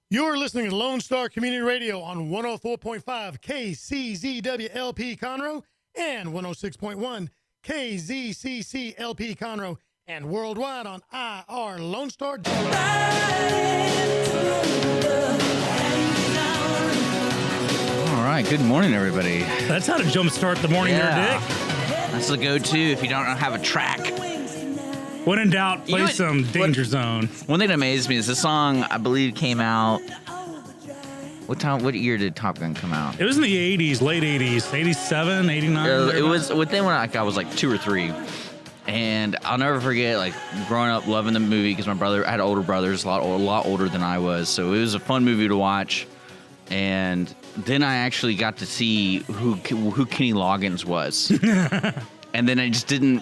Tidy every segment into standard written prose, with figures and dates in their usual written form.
You're listening to Lone Star Community Radio on 104.5 KCZWLP Conroe and 106.1 KZCCLP Conroe and worldwide on IRLoneStar. All right, good morning, everybody. That's how to jumpstart the morning there, Dick. That's the go-to if you don't have a track. When in doubt, play some Danger Zone. One thing that amazed me is this song, I believe, came out. What year did Top Gun come out? It was in the 80s, late 80s, 87, 89. It was within when I was like 2 or 3. And I'll never forget, like, growing up loving the movie because my brother, I had older brothers, a lot older than I was. So it was a fun movie to watch. And then I actually got to see who Kenny Loggins was. And then it didn't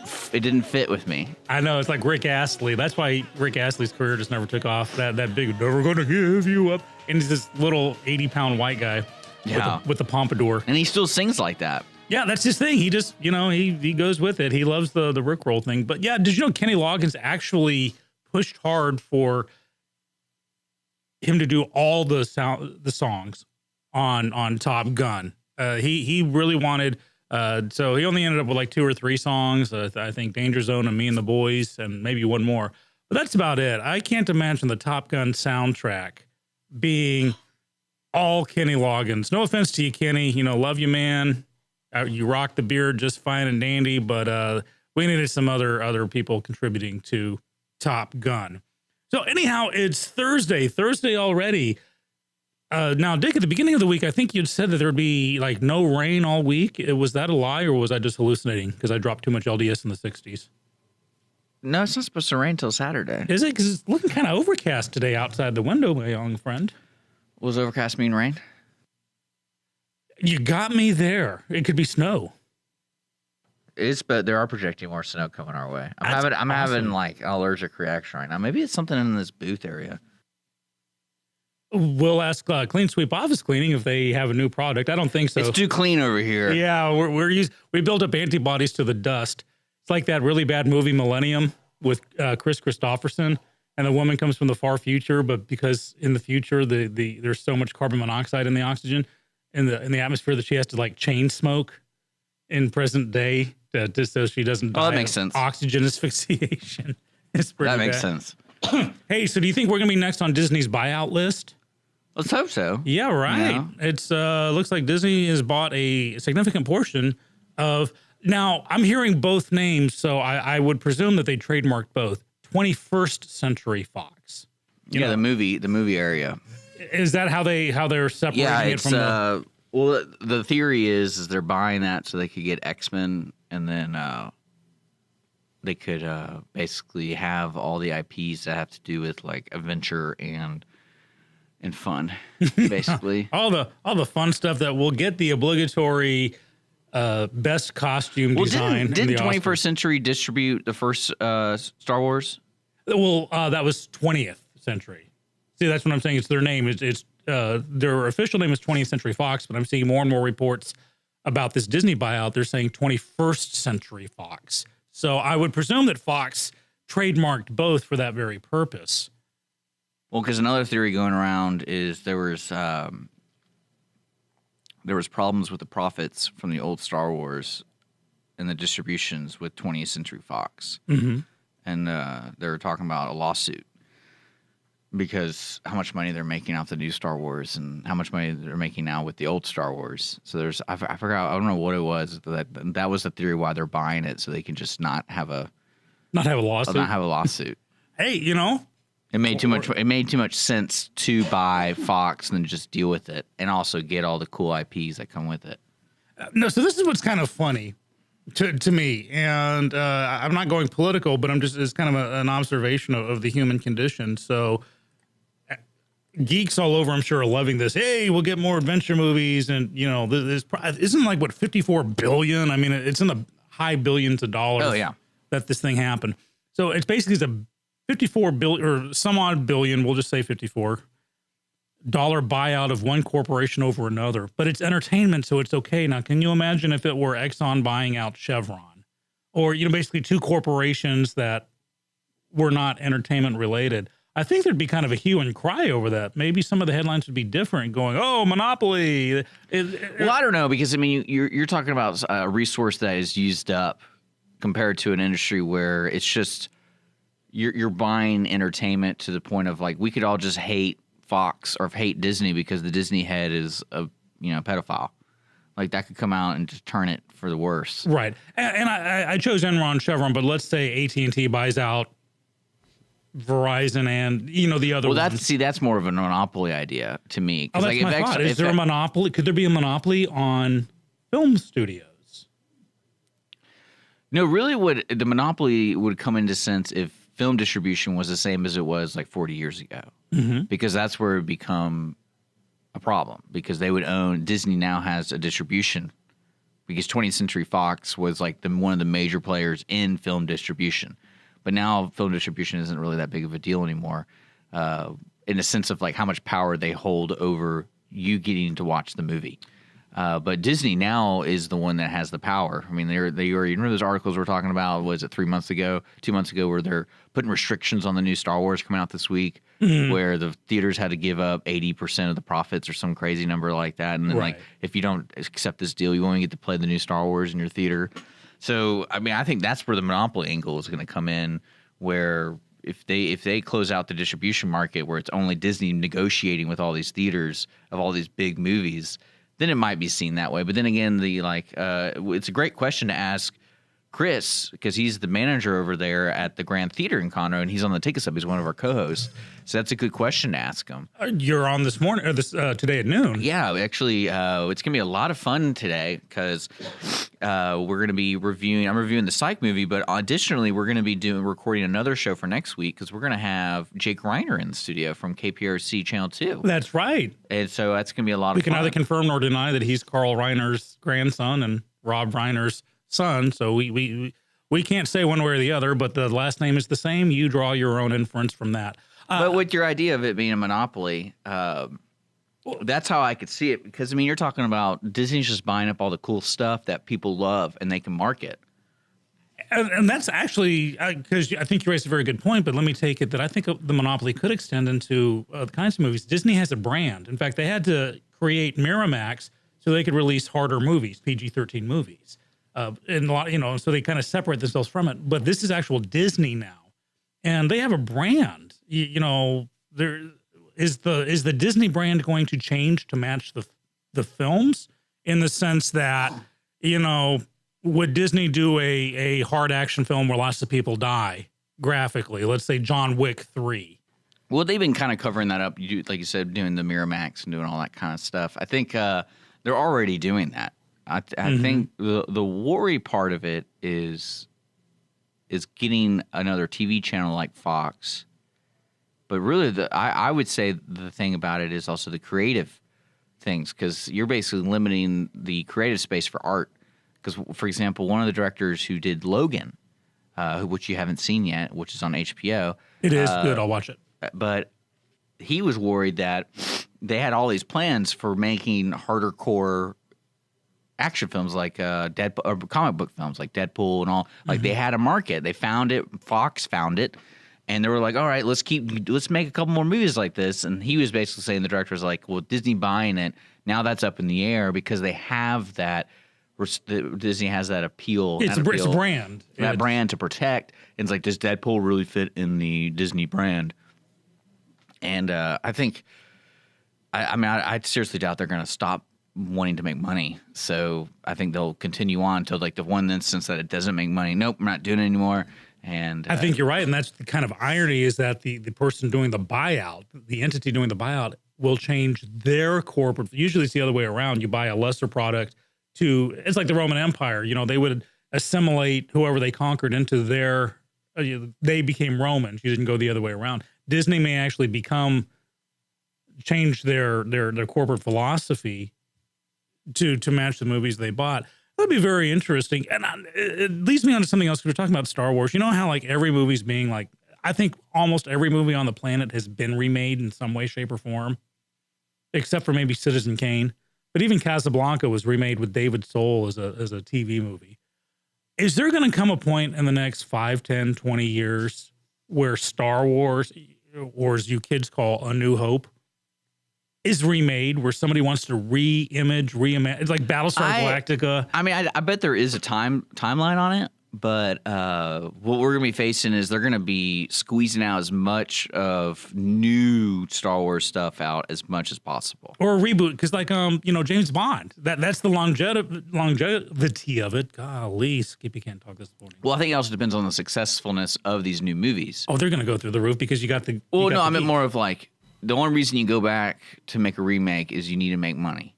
fit with me. I know, it's like Rick Astley. That's why Rick Astley's career just never took off. That big, never gonna give you up. And he's this little 80-pound white guy with the pompadour. And he still sings like that. Yeah, that's his thing. He just, he goes with it. He loves the Rickroll thing. But yeah, did you know Kenny Loggins actually pushed hard for him to do all the songs on Top Gun? He really wanted... so he only ended up with like 2 or 3 songs. I think Danger Zone and Me and the Boys and maybe one more. But that's about it. I can't imagine the Top Gun soundtrack being all Kenny Loggins. No offense to you, Kenny. Love you, man. You rock the beard just fine and dandy. But we needed some other people contributing to Top Gun. So anyhow, it's Thursday already. Now, Dick, at the beginning of the week, I think you'd said that there'd be like no rain all week. Was that a lie, or was I just hallucinating because I dropped too much LDS in the 60s? No, it's not supposed to rain till Saturday. Is it? Because it's looking kind of overcast today outside the window, my young friend. Was overcast mean rain? You got me there. It could be snow. But they are projecting more snow coming our way. I'm having like an allergic reaction right now. Maybe it's something in this booth area. We'll ask Clean Sweep Office Cleaning if they have a new product. I don't think so. It's too clean over here. Yeah, we built up antibodies to the dust. It's like that really bad movie Millennium with Chris Christopherson, and the woman comes from the far future, but because in the future there's so much carbon monoxide in the oxygen in the atmosphere that she has to like chain smoke in present day just so she doesn't die. Oh, that makes sense. Oxygen asphyxiation. It's pretty That makes bad. sense. Hey, so do you think we're gonna be next on Disney's buyout list? Let's hope so. Yeah, right. Yeah. It's looks like Disney has bought a significant portion of. Now, I'm hearing both names, so I would presume that they trademarked both. 21st Century Fox. Yeah, the movie area. Is that how they're separating it from the? Well, the theory is they're buying that so they could get X-Men, and then they could basically have all the IPs that have to do with like adventure and fun, basically. all the fun stuff that will get the obligatory best costume design. Didn't 21st Century distribute the first Star Wars? Well, that was 20th Century. See, that's what I'm saying. It's their name. It's their official name is 20th Century Fox, but I'm seeing more and more reports about this Disney buyout. They're saying 21st Century Fox. So I would presume that Fox trademarked both for that very purpose. Well, because another theory going around is there was problems with the profits from the old Star Wars and the distributions with 20th Century Fox. Mm-hmm. And they were talking about a lawsuit because how much money they're making off the new Star Wars and how much money they're making now with the old Star Wars. So I forgot, I don't know what it was. That was the theory why they're buying it, so they can just not have a lawsuit. Hey, It made too much sense to buy Fox and then just deal with it, and also get all the cool IPs that come with it. No, so this is what's kind of funny to me, and I'm not going political, but it's kind of an observation of the human condition. So geeks all over, I'm sure, are loving this. Hey, we'll get more adventure movies, and this isn't like what 54 billion. I mean, it's in the high billions of dollars. Oh yeah, that this thing happened. So it's basically a 54 billion or some odd billion. We'll just say 54 dollar buyout of one corporation over another, but it's entertainment, so it's okay. Now, can you imagine if it were Exxon buying out Chevron, or basically two corporations that were not entertainment related? I think there'd be kind of a hue and cry over that. Maybe some of the headlines would be different, going, "Oh, monopoly." Well, I don't know, because I mean, you're talking about a resource that is used up compared to an industry where it's just you're buying entertainment to the point of like we could all just hate Fox or hate Disney because the Disney head is a pedophile. Like that could come out and just turn it for the worse. Right. And I chose Enron, Chevron, but let's say AT&T buys out Verizon and the other. Well, ones. that's more of a monopoly idea to me. Oh, that's like, my thought. Is there a monopoly? Could there be a monopoly on film studios? No, really, what the monopoly would come into sense if film distribution was the same as it was like 40 years ago, because that's where it would become a problem, because they would own. Disney now has a distribution, because 20th Century Fox was like one of the major players in film distribution. But now film distribution isn't really that big of a deal anymore, in the sense of like how much power they hold over you getting to watch the movie. But Disney now is the one that has the power. I mean, they already, remember those articles we're talking about, was it 2 months ago, where they're putting restrictions on the new Star Wars coming out this week, where the theaters had to give up 80% of the profits or some crazy number like that. And then like, if you don't accept this deal, you only get to play the new Star Wars in your theater. So, I mean, I think that's where the monopoly angle is going to come in, where if they close out the distribution market, where it's only Disney negotiating with all these theaters of all these big movies, then it might be seen that way. But then again, it's a great question to ask Chris, because he's the manager over there at the Grand Theater in Conroe, and he's on the Take Us Up. He's one of our co-hosts. So that's a good question to ask him. You're on this morning, or today at noon. Yeah, actually, it's going to be a lot of fun today, because we're going to be reviewing. I'm reviewing the Psych movie, but additionally, we're going to be recording another show for next week, because we're going to have Jake Reiner in the studio from KPRC Channel 2. That's right. And so that's going to be a lot of fun. We can neither confirm nor deny that he's Carl Reiner's grandson and Rob Reiner's son. So we can't say one way or the other, but the last name is the same. You draw your own inference from that. But with your idea of it being a monopoly, that's how I could see it. Because, I mean, you're talking about Disney's just buying up all the cool stuff that people love and they can market. And that's actually, because I think you raised a very good point, but let me take it that I think the monopoly could extend into the kinds of movies. Disney has a brand. In fact, they had to create Miramax so they could release harder movies, PG-13 movies. And a lot, so they kind of separate themselves from it. But this is actual Disney now, and they have a brand. There is the Disney brand going to change to match the films, in the sense that would Disney do a hard action film where lots of people die graphically? Let's say John Wick 3. Well, they've been kind of covering that up. Like you said, doing the Miramax and doing all that kind of stuff. I think they're already doing that. I think the worry part of it is getting another TV channel like Fox. But really, I would say the thing about it is also the creative things, because you're basically limiting the creative space for art. Because, for example, one of the directors who did Logan, which you haven't seen yet, which is on HBO. It is good. I'll watch it. But he was worried that they had all these plans for making harder core action films like Deadpool, or comic book films like Deadpool and all. Like they had a market. They found it. Fox found it. And they were like, all right, let's make a couple more movies like this. And he was basically saying, the director was like, well, Disney buying it, now that's up in the air, because they have that. Disney has that appeal. It's a brand. That brand to protect. And it's like, does Deadpool really fit in the Disney brand? And I think, I seriously doubt they're going to stop wanting to make money. So I think they'll continue on until like the one instance that it doesn't make money. Nope, I'm not doing it anymore. And I think you're right. And that's the kind of irony, is that the person doing the buyout, the entity doing the buyout, will change their corporate. Usually it's the other way around. You buy a lesser product it's like the Roman Empire. They would assimilate whoever they conquered into their, they became Romans. You didn't go the other way around. Disney may actually change their corporate philosophy to match the movies they bought. That'd be very interesting. And it leads me on to something else, because we're talking about Star Wars. You know how like every movie's being like, I think almost every movie on the planet has been remade in some way, shape, or form, except for maybe Citizen Kane. But even Casablanca was remade with David Soul as a TV movie. Is there going to come a point in the next 5, 10, 20 years where Star Wars, or as you kids call, A New Hope, is remade, where somebody wants to reimagine. It's like Battlestar Galactica. I mean, I bet there is a timeline on it, but what we're gonna be facing is they're gonna be squeezing out as much of new Star Wars stuff out as much as possible, or a reboot, because like James Bond. That's the longevity of it. Golly, Skippy can't talk this morning. Well, I think it also depends on the successfulness of these new movies. Oh, they're gonna go through the roof because you got the. Well, no, I meant more of like. The only reason you go back to make a remake is you need to make money.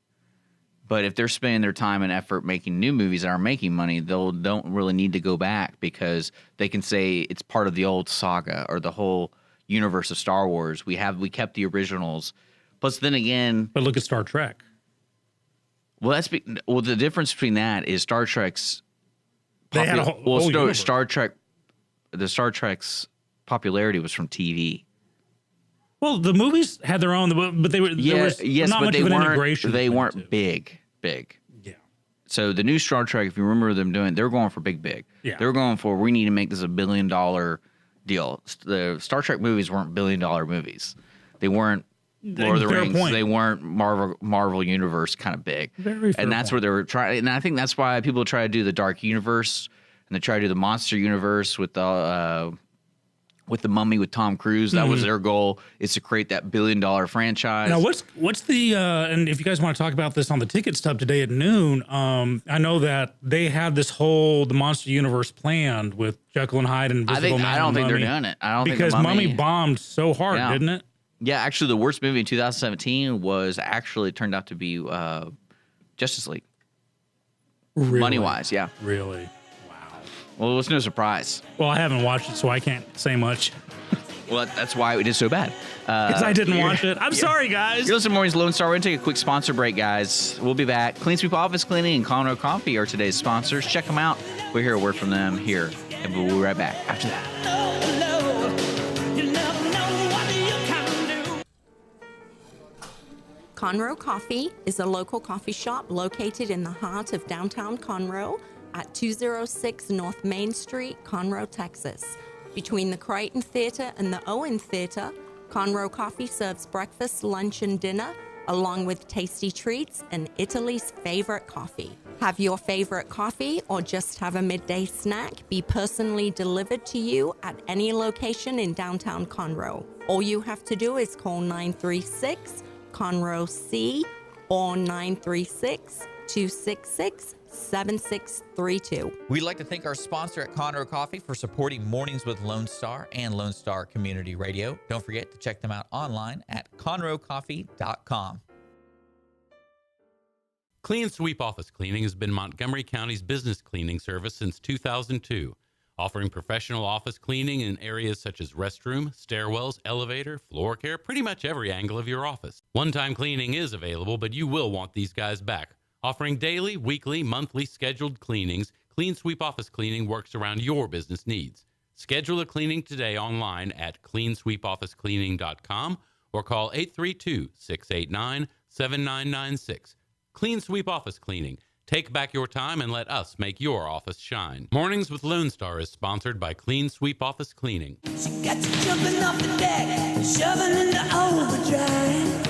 But if they're spending their time and effort making new movies that are making money, they don't really need to go back because they can say it's part of the old saga or the whole universe of Star Wars. We kept the originals. Plus, then again, but look at Star Trek. Well, the difference between that is Star Trek's. Star Trek. The Star Trek's popularity was from TV. Well, the movies had their own, but they were not much of an integration. They weren't big. Yeah. So the new Star Trek, if you remember them doing, they were going for big. Yeah. They were going for, we need to make this $1 billion deal. The Star Trek movies weren't $1 billion movies. They weren't Lord of the Rings. Point. They weren't Marvel Universe kind of big. Very fair and that's point. where they were trying. And I think that's why people try to do the Dark Universe and they try to do the Monster Universe with the Mummy with Tom Cruise. That was their goal, is to create that $1 billion franchise. Now, what's the and if you guys want to talk about this on the ticket stub today at noon, I know that they had the Monster Universe planned with Jekyll and Hyde and Invisible Man. I don't think they're doing it. I don't think because Mummy bombed so hard, didn't it? Yeah, actually, the worst movie in 2017 turned out to be Justice League. Really? Money-wise, yeah. Really? Well, it was no surprise. Well, I haven't watched it, so I can't say much. Well, that's why it did so bad. Because I didn't watch it. I'm sorry, guys. You're listening to Mornings Lone Star. We're going to take a quick sponsor break, guys. We'll be back. Clean Sweep Office Cleaning and Conroe Coffee are today's sponsors. Check them out. We'll hear a word from them here, and we'll be right back after that. Conroe Coffee is a local coffee shop located in the heart of downtown Conroe at 206 North Main Street, Conroe, Texas. Between the Crichton Theater and the Owen Theater, Conroe Coffee serves breakfast, lunch, and dinner, along with tasty treats and Italy's favorite coffee. Have your favorite coffee or just have a midday snack be personally delivered to you at any location in downtown Conroe. All you have to do is call 936-CONROE-C or 936-266-7632. We'd like to thank our sponsor at Conroe Coffee for supporting Mornings with Lone Star and Lone Star Community Radio. Don't forget to check them out online at conroecoffee.com. Clean Sweep Office Cleaning has been Montgomery County's business cleaning service since 2002, offering professional office cleaning in areas such as restroom, stairwells, elevator, floor care, pretty much every angle of your office. One-time cleaning is available, but you will want these guys back. Offering daily, weekly, monthly scheduled cleanings, Clean Sweep Office Cleaning works around your business needs. Schedule a cleaning today online at cleansweepofficecleaning.com or call 832-689-7996. Clean Sweep Office Cleaning. Take back your time and let us make your office shine. Mornings with Lone Star is sponsored by Clean Sweep Office Cleaning. She got you jumping off the deck, shoving into overdrive.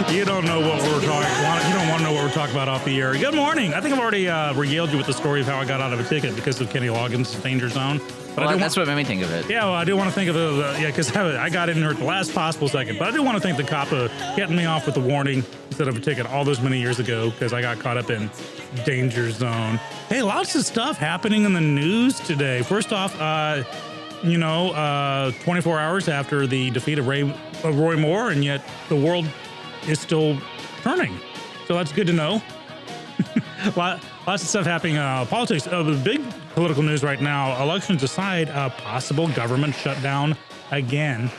You don't know what we're talking. You don't want to know what we're talking about off the air. Good morning. I think I've already regaled you with the story of how I got out of a ticket because of Kenny Loggins' Danger Zone. But Well, that's what made me think of it. Yeah, well, I do want to think of it. Yeah, because I got in there at the last possible second. But I do want to thank the cop for getting me off with a warning instead of a ticket all those many years ago because I got caught up in Danger Zone. Hey, lots of stuff happening in the news today. First off, 24 hours after the defeat of Roy Moore, and yet the world is still turning. So that's good to know. Lots of stuff happening. Politics. The big political news right now, elections aside, possible government shutdown again.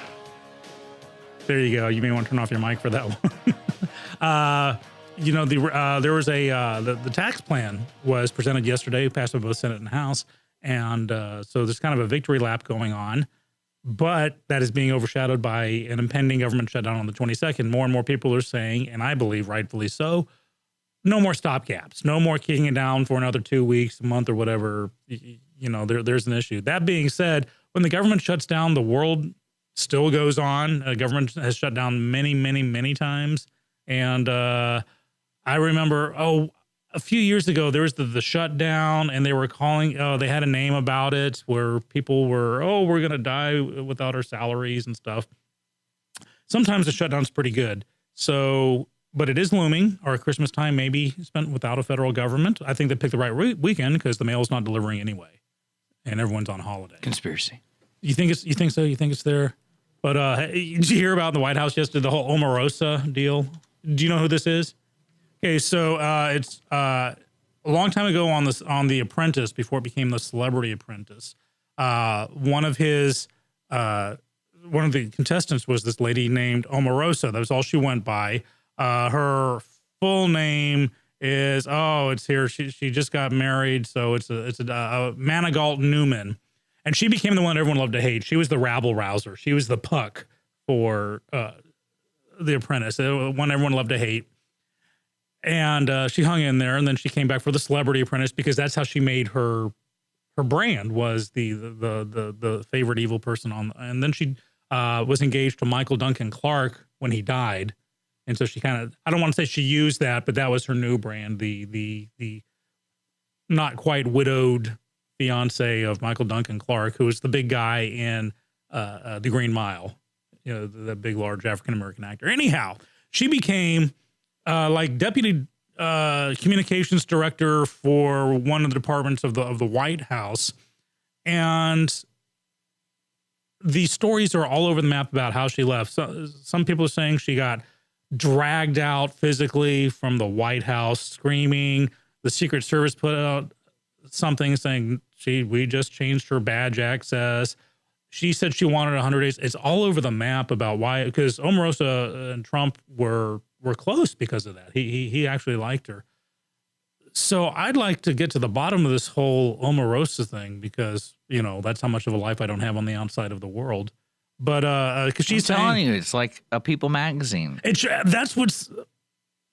There you go. You may want to turn off your mic for that one. There was the tax plan was presented yesterday, passed by both Senate and House. And so there's kind of a victory lap going on. But that is being overshadowed by an impending government shutdown on the 22nd. More and more people are saying, and I believe rightfully so, no more stopgaps, no more kicking it down for another 2 weeks, a month, or whatever. You know, there's an issue. That being said, when the government shuts down, the world still goes on. Government has shut down many, many, many times. And I remember, a few years ago, there was the shutdown, and they were calling, they had a name about it where people were, we're going to die without our salaries and stuff. Sometimes the shutdown's pretty good. So, but it is looming. Our Christmas time may be spent without a federal government. I think they picked the right weekend because the mail's not delivering anyway, and everyone's on holiday. Conspiracy. You think so? You think it's there? But did you hear about in the White House yesterday, the whole Omarosa deal? Do you know who this is? Okay, so it's a long time ago on The Apprentice, before it became The Celebrity Apprentice. One of the contestants was this lady named Omarosa. That was all she went by. Her full name is it's here. She just got married, so it's a Manigault Newman, and she became the one everyone loved to hate. She was the rabble rouser. She was the Puck for The Apprentice, the one everyone loved to hate. And she hung in there, and then she came back for The Celebrity Apprentice because that's how she made her brand, was the favorite evil person on. And then she was engaged to Michael Duncan Clark when he died, and so she kind of, I don't want to say she used that, but that was her new brand, the not quite widowed fiance of Michael Duncan Clark, who was the big guy in The Green Mile, you know, the big, large African American actor. Anyhow, she became like deputy communications director for one of the departments of the White House. And the stories are all over the map about how she left. So, some people are saying she got dragged out physically from the White House screaming. The Secret Service put out something saying we just changed her badge access. She said she wanted 100 days. It's all over the map about why, because Omarosa and Trump were close because of that. He actually liked her. So I'd like to get to the bottom of this whole Omarosa thing, because, you know, that's how much of a life I don't have on the outside of the world. But because she's telling you, it's like a People magazine. That's what's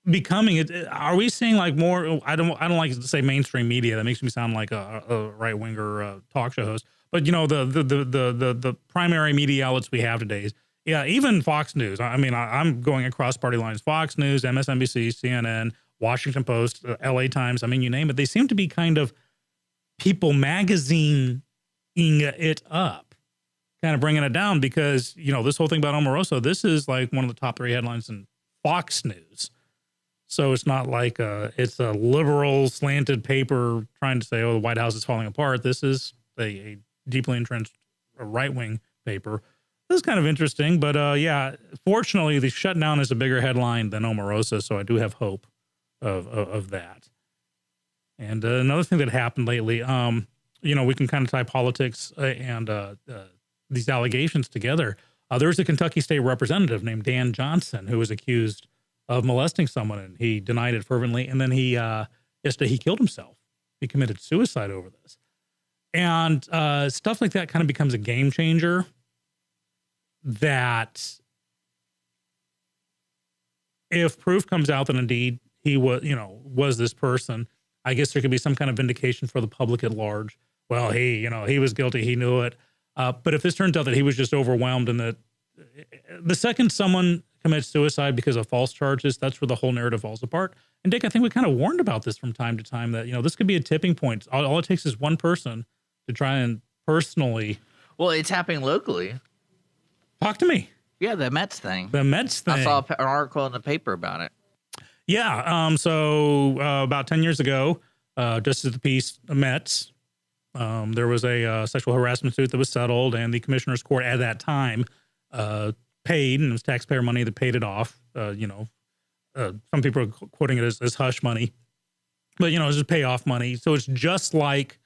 becoming it. Are we seeing like more? I don't like to say mainstream media. That makes me sound like a right winger talk show host. But you know, the primary media outlets we have today is, yeah, even Fox News. I mean, I'm going across party lines. Fox News, MSNBC, CNN, Washington Post, LA Times. I mean, you name it. They seem to be kind of People magazine-ing it up, kind of bringing it down, because, you know, this whole thing about Omarosa, this is like one of the top 3 headlines in Fox News. So it's not like it's a liberal slanted paper trying to say, the White House is falling apart. This is a deeply entrenched right-wing paper. This is kind of interesting, but yeah, fortunately, the shutdown is a bigger headline than Omarosa, so I do have hope of that. And another thing that happened lately, you know, we can kind of tie politics and these allegations together. There's a Kentucky state representative named Dan Johnson who was accused of molesting someone, and he denied it fervently. And then yesterday he killed himself. He committed suicide over this. And stuff like that kind of becomes a game changer, that if proof comes out that indeed he was this person, I guess there could be some kind of vindication for the public at large. Well, he was guilty. He knew it. But if this turns out that he was just overwhelmed, and that the second someone commits suicide because of false charges, that's where the whole narrative falls apart. And Dick, I think we kind of warned about this from time to time, that, you know, this could be a tipping point. All it takes is one person to try and personally. Well, it's happening locally. Talk to me. Yeah, the Mets thing. I saw an article in the paper about it. Yeah. So about 10 years ago, just as the peace, Mets, there was a sexual harassment suit that was settled, and the commissioner's court at that time paid, and it was taxpayer money that paid it off. Some people are quoting it as hush money, but, you know, it's just payoff money. So it's just like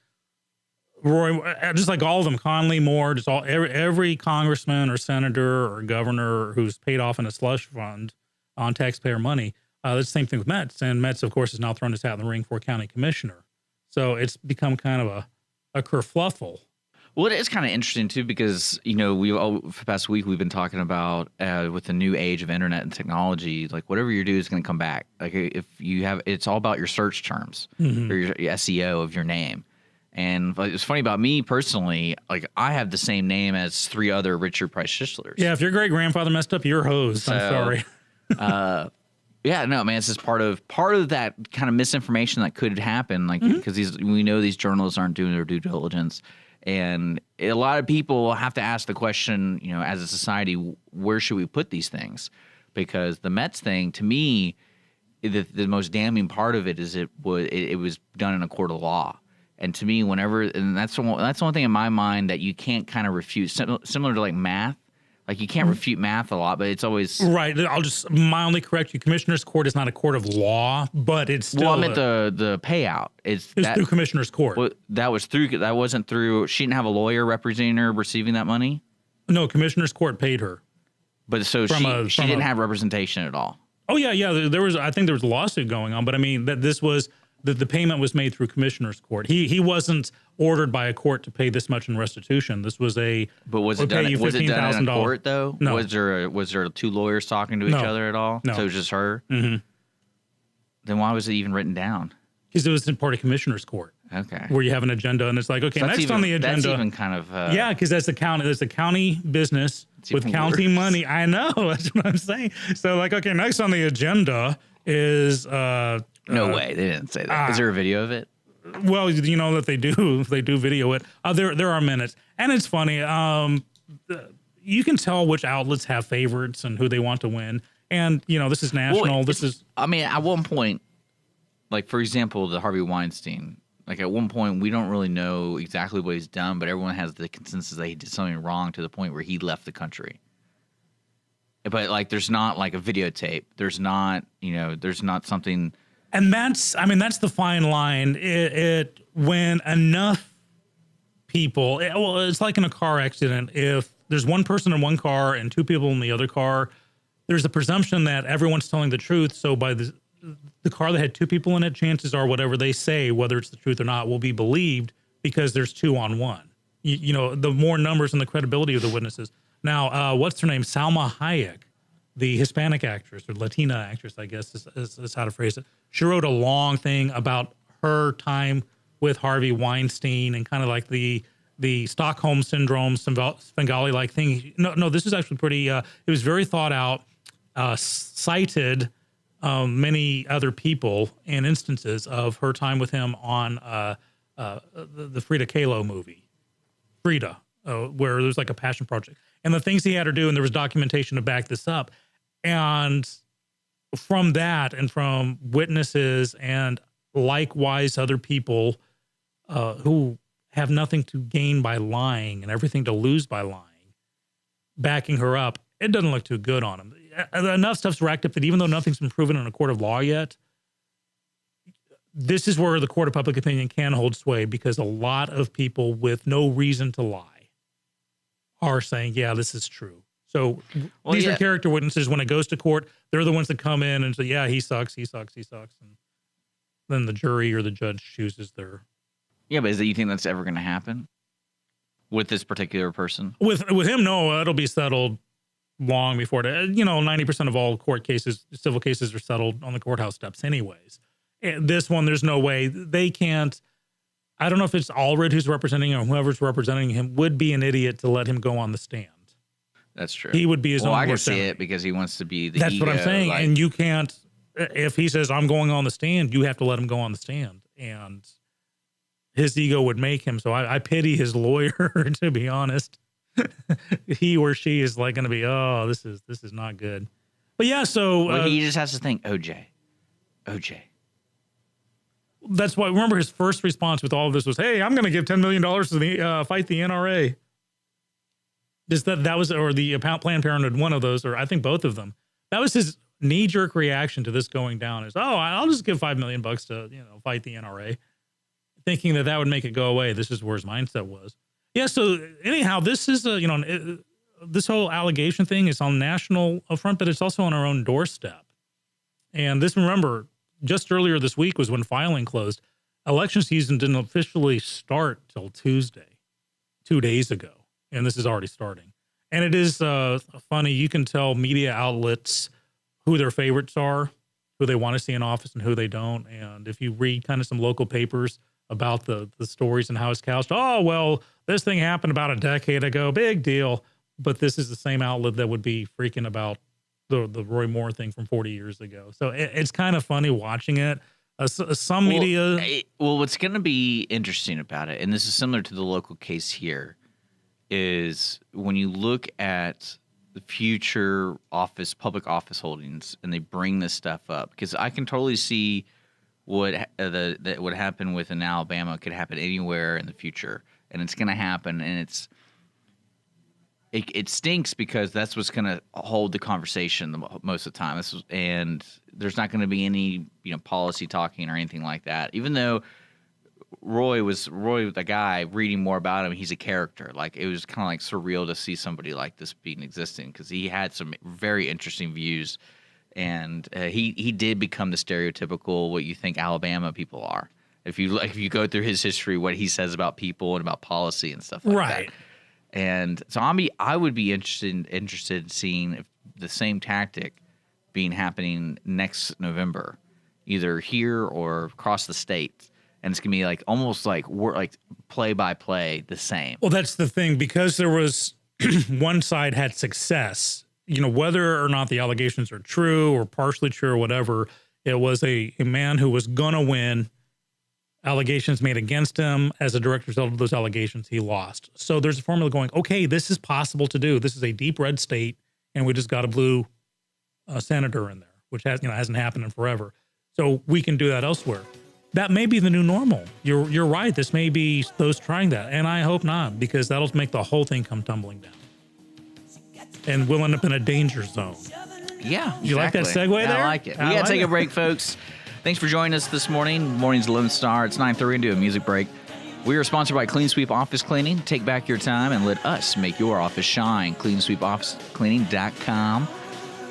just like all of them, Conley, Moore, just every congressman or senator or governor who's paid off in a slush fund on taxpayer money. That's the same thing with Mets. And Mets, of course, has now thrown his hat in the ring for county commissioner. So it's become kind of a kerfluffle. Well, it is kind of interesting too because for the past week we've been talking about with the new age of internet and technology, like whatever you do is going to come back. Like if you have, it's all about your search terms or your SEO of your name. And it's funny about me personally, like I have the same name as 3 other Richard Price Schistlers. Yeah, if your great grandfather messed up, you're hosed. I'm sorry. Yeah, no, man, it's just part of that kind of misinformation that could happen, like because we know these journalists aren't doing their due diligence. And a lot of people have to ask the question, as a society, where should we put these things? Because the Mets thing, to me, the most damning part of it is it was done in a court of law. And to me, that's the one thing in my mind that you can't kind of refute, similar to like math. Like you can't refute math a lot, but it's always right. I'll just mildly correct you. Commissioner's Court is not a court of law, but it's still. Well, I meant the payout. It's through Commissioner's Court. Well, that wasn't through. She didn't have a lawyer representing her receiving that money. No, Commissioner's Court paid her. But so she didn't have representation at all. Oh yeah. I think there was a lawsuit going on, but I mean that this was. The payment was made through Commissioner's Court. He wasn't ordered by a court to pay this much in restitution. This was But was it done in a court though? No. Was there 2 lawyers talking to each other at all? No. So it was just her? Mm-hmm. Then why was it even written down? Because it was in part of Commissioner's Court. Okay. Where you have an agenda and it's like, okay, so next on the agenda. That's even kind of yeah, because that's a county business with county money. I know, that's what I'm saying. So like, okay, next on the agenda is no way, they didn't say that. Is there a video of it? Well, you know that they do video it. There are minutes, and it's funny. You can tell which outlets have favorites and who they want to win. And this is national. Well, I mean, at one point, like for example, the Harvey Weinstein. Like at one point, we don't really know exactly what he's done, but everyone has the consensus that he did something wrong to the point where he left the country. But like, there's not like a videotape. There's not something. And that's the fine line. When enough people, it's like in a car accident. If there's one person in one car and 2 people in the other car, there's a presumption that everyone's telling the truth. So by the car that had 2 people in it, chances are whatever they say, whether it's the truth or not, will be believed because there's 2 on 1. The more numbers and the credibility of the witnesses. Now, what's her name? Salma Hayek, the Hispanic actress or Latina actress, I guess is how to phrase it. She wrote a long thing about her time with Harvey Weinstein and kind of like the Stockholm syndrome, Svengali-like thing. No, this is actually pretty. It was very thought out. Cited many other people and instances of her time with him on the Frida Kahlo movie, Frida, where there's like a passion project and the things he had her do, and there was documentation to back this up. And from that and from witnesses and likewise other people who have nothing to gain by lying and everything to lose by lying, backing her up, it doesn't look too good on him. Enough stuff's racked up that even though nothing's been proven in a court of law yet, this is where the court of public opinion can hold sway because a lot of people with no reason to lie are saying, yeah, this is true. So these are character witnesses. When it goes to court, they're the ones that come in and say, yeah, he sucks. And then the jury or the judge chooses their. Yeah, but you think that's ever going to happen with this particular person? With him, no, it'll be settled long before it. 90% of all court cases, civil cases, are settled on the courthouse steps anyways. And this one, there's no way they can't. I don't know if it's Allred who's representing him or whoever's representing him would be an idiot to let him go on the stand. That's true. He would be his own. I can see it because he wants to be the. That's ego, what I'm saying. And you can't. If he says I'm going on the stand, you have to let him go on the stand, and his ego would make him. So I pity his lawyer, to be honest. He or she is like going to be, oh, this is not good. But yeah, so he just has to think OJ. That's why. Remember, his first response with all of this was, "Hey, I'm going to give $10 million to the fight the NRA." That was, or the Planned Parenthood, one of those, or I think both of them. That was his knee-jerk reaction to this going down. Is, oh, I'll just give $5 million to fight the NRA, thinking that would make it go away. This is where his mindset was. Yeah. So anyhow, this is this whole allegation thing is on national front, but it's also on our own doorstep. And this, remember, just earlier this week was when filing closed. Election season didn't officially start till Tuesday. 2 days ago, and this is already starting. And it is funny. You can tell media outlets who their favorites are, who they want to see in office and who they don't. And if you read kind of some local papers about the stories and how it's couched, oh, well, this thing happened about a decade ago, big deal. But this is the same outlet that would be freaking about the Roy Moore thing from 40 years ago. So it's kind of funny watching it. Some media. What's going to be interesting about it, and this is similar to the local case here, is when you look at the future public office holdings, and they bring this stuff up, because I can totally see what that would happen with in Alabama could happen anywhere in the future, and it's going to happen, and it stinks because that's what's going to hold the conversation most of the time. And there's not going to be any policy talking or anything like that. Even though Roy, the guy, reading more about him, he's a character. Like, it was kind of like surreal to see somebody like this being existing, because he had some very interesting views, and he did become the stereotypical what you think Alabama people are. If you go through his history, what he says about people and about policy and stuff like that. Right. And so I would be interested in seeing if the same tactic happening next November, either here or across the state. And it's gonna be like almost like play by play the same. Well, that's the thing, because there was one side had success, whether or not the allegations are true or partially true or whatever, it was a man who was gonna win. Allegations made against him. As a direct result of those allegations, he lost. So there's a formula going, okay, this is possible to do. This is a deep red state, and we just got a blue senator in there, which hasn't happened in forever. So we can do that elsewhere. That may be the new normal. You're right. This may be those trying that, and I hope not, because that'll make the whole thing come tumbling down, and we'll end up in a danger zone. Yeah, you like that segue there? I like it. We got to take a break, folks. Thanks for joining us this morning. Morning's Lone Star. It's 9:30 and do a music break. We are sponsored by Clean Sweep Office Cleaning. Take back your time and let us make your office shine. CleanSweepOfficeCleaning.com.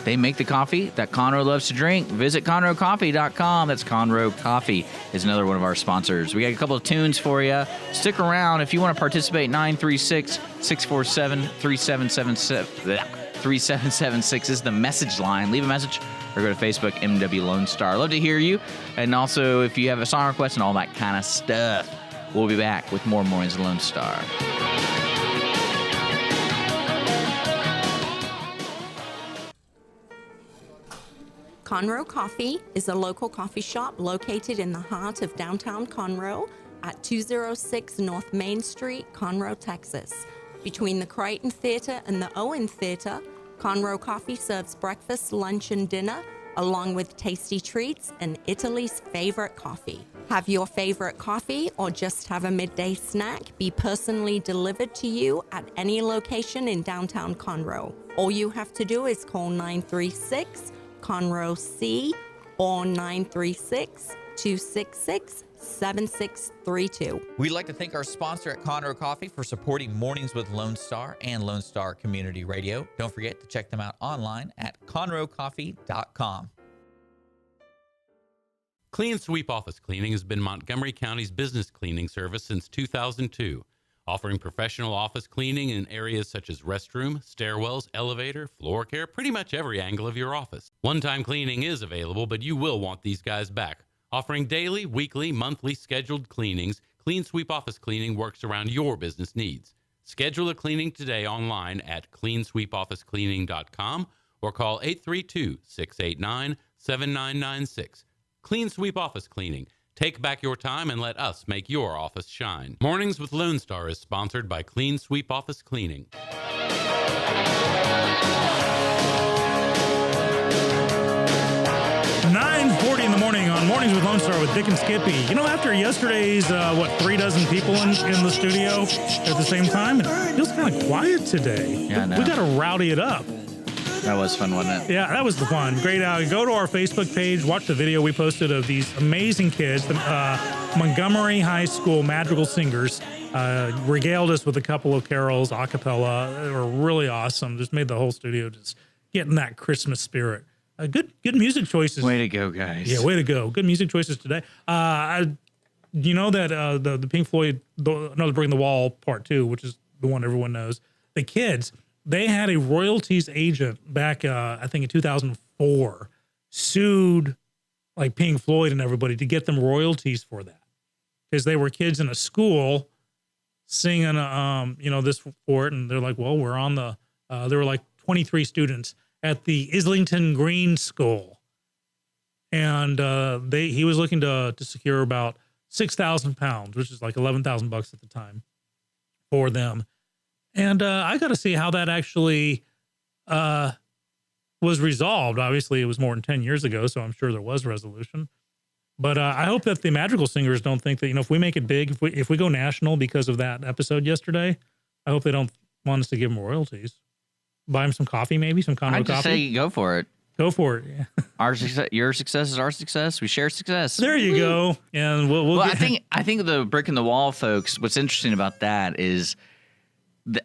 They make the coffee that Conroe loves to drink. Visit ConroeCoffee.com. That's Conroe Coffee is another one of our sponsors. We got a couple of tunes for you. Stick around. If you want to participate, 936-647-3776 is the message line. Leave a message or go to Facebook, MW Lone Star. Love to hear you. And also, if you have a song request and all that kind of stuff, we'll be back with more Mornings of Lone Star. Conroe Coffee is a local coffee shop located in the heart of downtown Conroe at 206 North Main Street, Conroe, Texas. Between the Crichton Theater and the Owen Theater, Conroe Coffee serves breakfast, lunch, and dinner, along with tasty treats and Italy's favorite coffee. Have your favorite coffee or just have a midday snack be personally delivered to you at any location in downtown Conroe. All you have to do is call 936-CONROE-C or 936-266-7632. We'd like to thank our sponsor at Conroe Coffee for supporting Mornings with Lone Star and Lone Star Community Radio. Don't forget to check them out online at ConroeCoffee.com. Clean Sweep Office Cleaning has been Montgomery County's business cleaning service since 2002, offering professional office cleaning in areas such as restroom, stairwells, elevator, floor care, pretty much every angle of your office. One-time cleaning is available, but you will want these guys back. Offering daily, weekly, monthly scheduled cleanings, Clean Sweep Office Cleaning works around your business needs. Schedule a cleaning today online at cleansweepofficecleaning.com or call 832-689-7996. Clean Sweep Office Cleaning. Take back your time and let us make your office shine. Mornings with Lone Star is sponsored by Clean Sweep Office Cleaning. 9:40 in the morning on Mornings with Lone Star with Dick and Skippy. After yesterday's, 3 dozen people in the studio at the same time, it feels kind of quiet today. Yeah, I know. We got to rowdy it up. That was fun, wasn't it? Yeah, that was the fun. Great. Go to our Facebook page, watch the video we posted of these amazing kids, the Montgomery High School madrigal singers, regaled us with a couple of carols, a cappella. They were really awesome. Just made the whole studio just get in that Christmas spirit. Good music choices. Way to go, guys. Yeah, way to go. Good music choices today. You know that the Pink Floyd, Another Brick in the Wall Part 2, which is the one everyone knows. The kids, they had a royalties agent back, I think in 2004, sued like Pink Floyd and everybody to get them royalties for that. Because they were kids in a school singing, this for it. And they're like, well, we're on there were like 23 students at the Islington Green School. And he was looking to secure about £6,000, which is like $11,000 at the time for them. And I got to see how that actually was resolved. Obviously, it was more than 10 years ago, so I'm sure there was resolution. But I hope that the Madrigal Singers don't think that, if we make it big, if we go national because of that episode yesterday, I hope they don't want us to give them royalties. Buy them some coffee, maybe some Conroe I'd just coffee. say go for it. Go for it. Yeah. Our success, your success is our success. We share success. There you go. And we'll I think the brick in the wall folks. What's interesting about that is,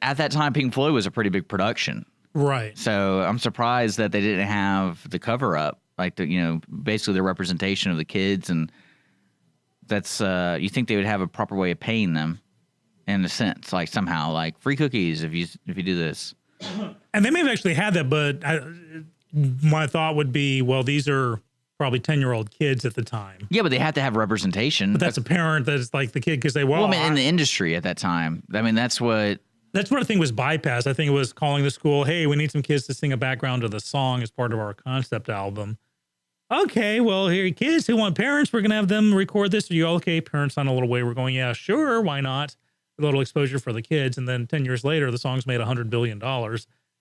at that time, Pink Floyd was a pretty big production. Right. So I'm surprised that they didn't have the cover up, like basically the representation of the kids, and that's you think they would have a proper way of paying them, in a sense, like somehow, like free cookies if you do this. And they may have actually had that, but my thought would be, well, these are probably 10-year-old kids at the time. Yeah, but they have to have representation. But that's a parent that's like the kid because they well, I mean, in the industry at that time. I mean, that's what I think was bypassed. I think it was calling the school, hey, we need some kids to sing a background to the song as part of our concept album. Okay, well, here, kids who want parents, we're going to have them record this. Are you all okay? Parents on a little way. We're going, yeah, sure, why not? A little exposure for the kids. And then 10 years later, the song's made $100 billion.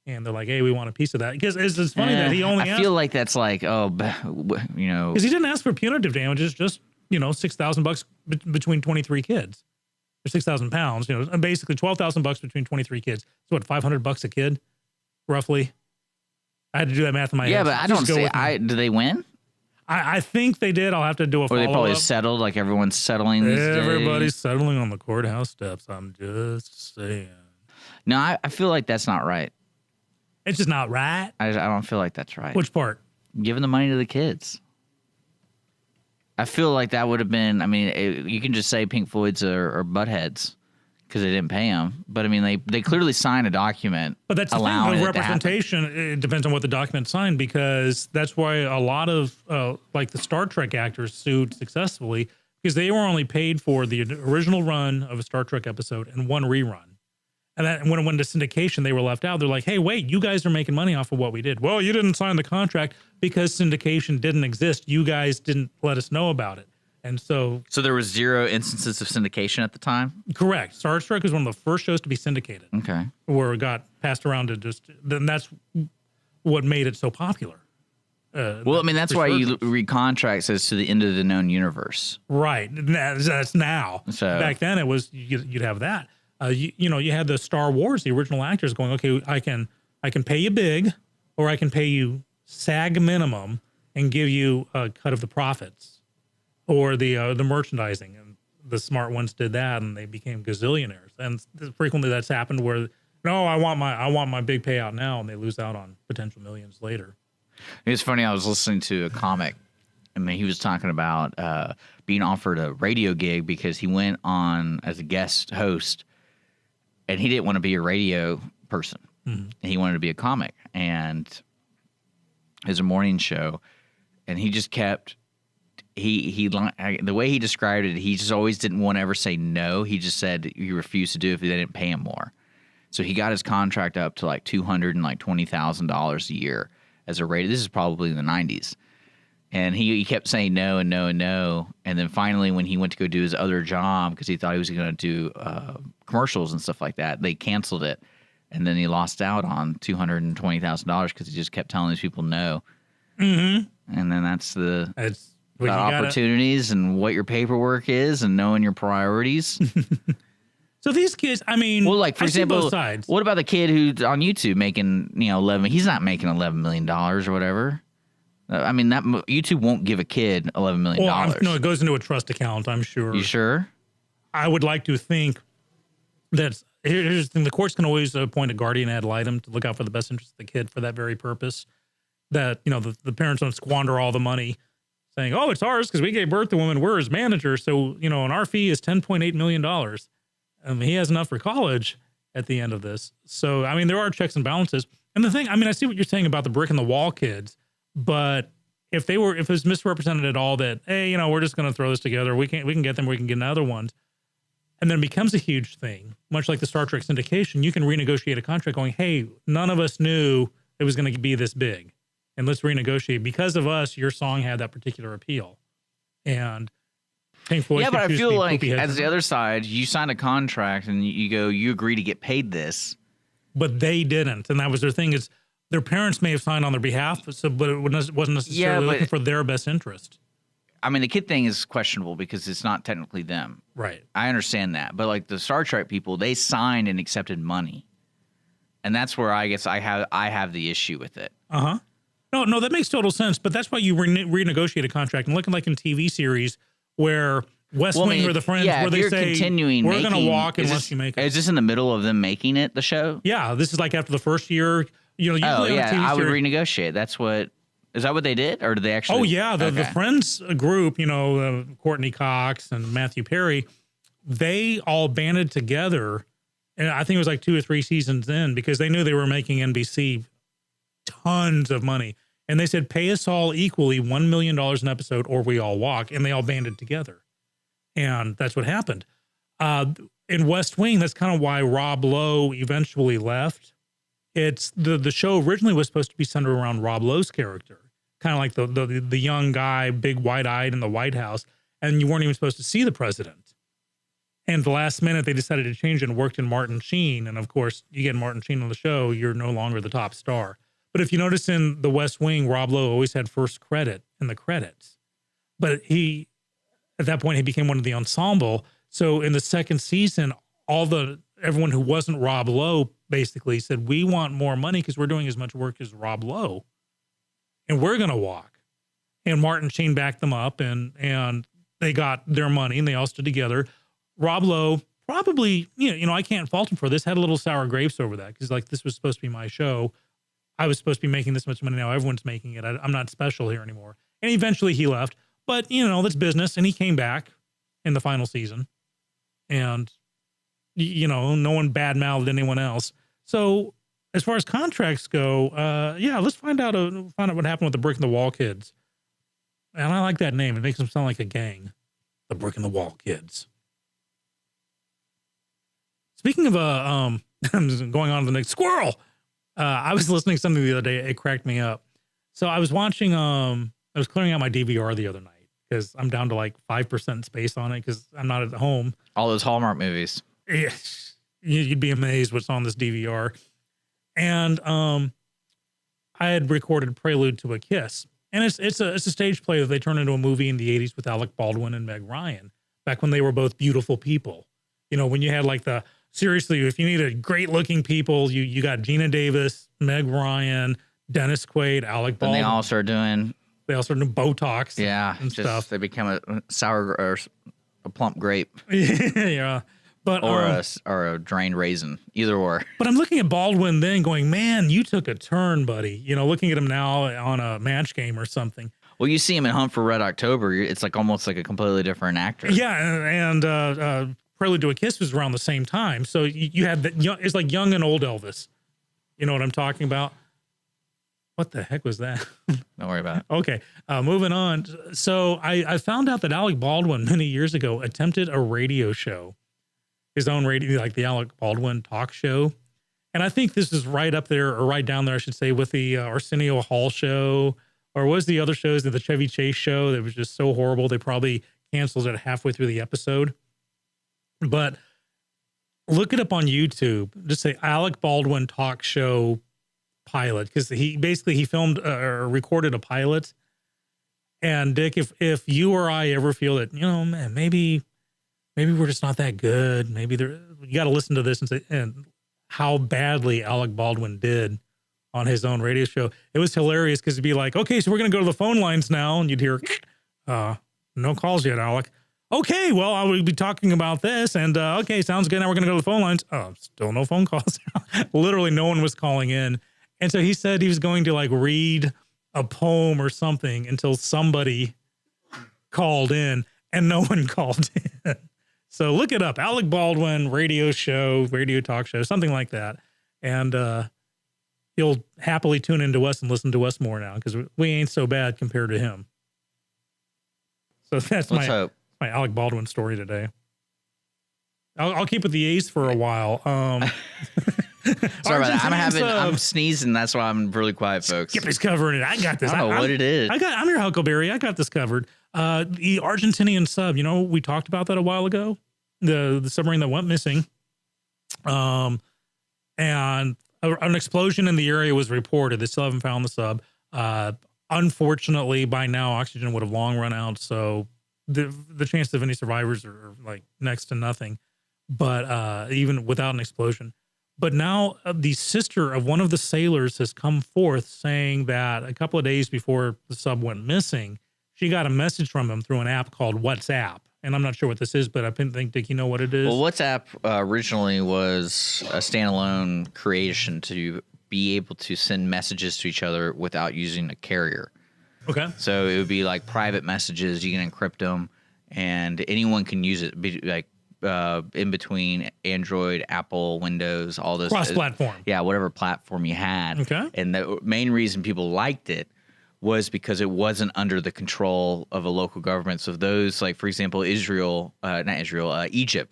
And they're like, hey, we want a piece of that. Because it's funny that he only I feel like that's like, because he didn't ask for punitive damages, just, $6,000 between 23 kids. Or 6,000 pounds, and basically $12,000 between 23 kids. So what, $500 a kid, roughly? I had to do that math in my head. Yeah, but I don't say, do they win? I think they did. I'll have to do a follow-up. Or they probably settled, like everyone's settling these days. Everybody's settling on the courthouse steps. I'm just saying. No, I feel like that's not right. It's just not right. I don't feel like that's right. Which part? Giving the money to the kids. I feel like that would have been, you can just say Pink Floyd's are buttheads because they didn't pay them. But, they clearly signed a document. But that's the thing, the representation, it depends on what the document signed, because that's why a lot of, like the Star Trek actors sued successfully, because they were only paid for the original run of a Star Trek episode and one rerun. And then when it went to syndication, they were left out. They're like, hey, wait, you guys are making money off of what we did. Well, you didn't sign the contract because syndication didn't exist. You guys didn't let us know about it. And so there was 0 instances of syndication at the time? Correct. Star Trek was one of the first shows to be syndicated. Okay. Where it got passed around to then that's what made it so popular. That's why you read contracts as to the end of the known universe. Right. That's now. So back then it was, you'd have that. You had the Star Wars, the original actors going, okay, I can pay you big, or I can pay you SAG minimum and give you a cut of the profits, or the merchandising. And the smart ones did that, and they became gazillionaires. And frequently that's happened where, no, I want my big payout now, and they lose out on potential millions later. It's funny. I was listening to a comic. He was talking about being offered a radio gig because he went on as a guest host. And he didn't want to be a radio person. Mm-hmm. He wanted to be a comic. And it was a morning show. And he just kept, the way he described it, he just always didn't want to ever say no. He just said he refused to do it if they didn't pay him more. So he got his contract up to like $220,000 a year as a radio. This is probably in the 90s. And he kept saying no and no and no. And then finally, when he went to go do his other job, because he thought he was going to do commercials and stuff like that, they canceled it. And then he lost out on $220,000 because he just kept telling these people no. Mm-hmm. And then that's about opportunities and what your paperwork is and knowing your priorities. So these kids, well, like for example, what about the kid who's on YouTube making, he's not making $11 million or whatever. That YouTube won't give a kid $11 million. Well, no, it goes into a trust account, I'm sure. You sure? I would like to think that here's the thing: the courts can always appoint a guardian ad litem to look out for the best interest of the kid for that very purpose. That the parents don't squander all the money, saying, "Oh, it's ours because we gave birth to women. We're his manager, so and our fee is $10.8 million. He has enough for college." at the end of this. So, I mean, there are checks and balances. And the thing, I mean, I see what you're saying about the brick in the wall kids, but if it was misrepresented at all that, hey, you know, we're just going to throw this together. We can get them, we can get another ones. And then it becomes a huge thing, much like the Star Trek syndication. You can renegotiate a contract going, hey, none of us knew it was going to be this big. And let's renegotiate. Because of us, your song had that particular appeal. And Pink Floyd, yeah, but I feel like as the other side, you sign a contract and you agree to get paid this. But they didn't. And that was their thing, is their parents may have signed on their behalf, but it wasn't necessarily looking for their best interest. I mean, the kid thing is questionable because it's not technically them. Right. I understand that. But like the Star Trek people, they signed and accepted money. And that's where I guess I have the issue with it. Uh-huh. No, that makes total sense. But that's why you renegotiate a contract. And looking like in TV series where West Wing or the Friends, where they say, we're going to walk unless you make it. Is this in the middle of them making it, the show? Yeah, this is like after the first year. You know, I would renegotiate. That's what... Is that what they did, or did they actually? Oh yeah, the Friends group, you know, Courtney Cox and Matthew Perry, they all banded together, and I think it was like 2 or 3 seasons in, because they knew they were making NBC tons of money, and they said, pay us all equally $1 million an episode, or we all walk, and they all banded together, and that's what happened. In West Wing, that's kind of why Rob Lowe eventually left. It's the show originally was supposed to be centered around Rob Lowe's character, kind of like the young guy, big wide-eyed in the White House, and you weren't even supposed to see the president. And the last minute, they decided to change it and worked in Martin Sheen. And of course, you get Martin Sheen on the show, you're no longer the top star. But if you notice in the West Wing, Rob Lowe always had first credit in the credits. But at that point, he became one of the ensemble. So in the second season, everyone who wasn't Rob Lowe basically said, we want more money because we're doing as much work as Rob Lowe, and we're going to walk. And Martin Sheen backed them up, and they got their money, and they all stood together. Rob Lowe probably, you know, I can't fault him for this, had a little sour grapes over that, because like, this was supposed to be my show. I was supposed to be making this much money. Now everyone's making it. I'm not special here anymore. And eventually he left, but you know, that's business. And he came back in the final season, and you know, no one badmouthed anyone else. So as far as contracts go, let's find out what happened with the Brick in the Wall kids. And I like that name. It makes them sound like a gang. The Brick in the Wall kids. Speaking of, I'm going on to the next squirrel. I was listening to something the other day. It cracked me up. So I was watching, I was clearing out my DVR the other night because I'm down to like 5% space on it because I'm not at home. All those Hallmark movies. Yes. You'd be amazed what's on this DVR. And I had recorded Prelude to a Kiss. And it's a stage play that they turned into a movie in the 80s with Alec Baldwin and Meg Ryan, back when they were both beautiful people. You know, when you had like seriously, if you needed great looking people, you got Gina Davis, Meg Ryan, Dennis Quaid, Alec Baldwin. And they all started doing Botox. Yeah. And stuff. They become a sour or a plump grape. Yeah. But, or a drained raisin, either or. But I'm looking at Baldwin then going, man, you took a turn, buddy. You know, looking at him now on a Match Game or something. Well, you see him in Hunt for Red October. It's like almost like a completely different actor. Yeah, and Prelude to a Kiss was around the same time. So you had that. It's like young and old Elvis. You know what I'm talking about? What the heck was that? Don't worry about it. Okay, moving on. So I found out that Alec Baldwin many years ago attempted a radio show. His own radio, like the Alec Baldwin talk show. And I think this is right up there, or right down there, I should say, with the Arsenio Hall show, or was the other shows, the Chevy Chase show that was just so horrible, they probably canceled it halfway through the episode. But look it up on YouTube. Just say Alec Baldwin talk show pilot, because he filmed or recorded a pilot. And Dick, if you or I ever feel that, you know, man, maybe we're just not that good. Maybe you got to listen to this and say, and how badly Alec Baldwin did on his own radio show. It was hilarious because it'd be like, okay, so we're going to go to the phone lines now. And you'd hear, no calls yet, Alec. Okay, well, I will be talking about this. And okay, sounds good. Now we're going to go to the phone lines. Oh, still no phone calls. Literally no one was calling in. And so he said he was going to like read a poem or something until somebody called in, and no one called in. So look it up, Alec Baldwin radio talk show, something like that. And you'll happily tune into us and listen to us more now because we ain't so bad compared to him. So that's my Alec Baldwin story today. I'll keep with the A's for a while. Sorry about that. I'm sneezing. That's why I'm really quiet, folks. Skippy's covering it. I got this. I don't know what it is. I'm your Huckleberry. I got this covered. The Argentinian sub, we talked about that a while ago. The submarine that went missing. And an explosion in the area was reported. They still haven't found the sub. Unfortunately, by now, oxygen would have long run out. So the chance of any survivors are like next to nothing. But even without an explosion. But now the sister of one of the sailors has come forth saying that a couple of days before the sub went missing, she got a message from him through an app called WhatsApp. And I'm not sure what this is, but I think, Dick, you know what it is? Well, WhatsApp originally was a standalone creation to be able to send messages to each other without using a carrier. Okay. So it would be like private messages. You can encrypt them, and anyone can use it. Be like in between Android, Apple, Windows, all those cross-platform. Yeah, whatever platform you had. Okay. And the main reason people liked it was because it wasn't under the control of a local government. So those, like, for example, Egypt,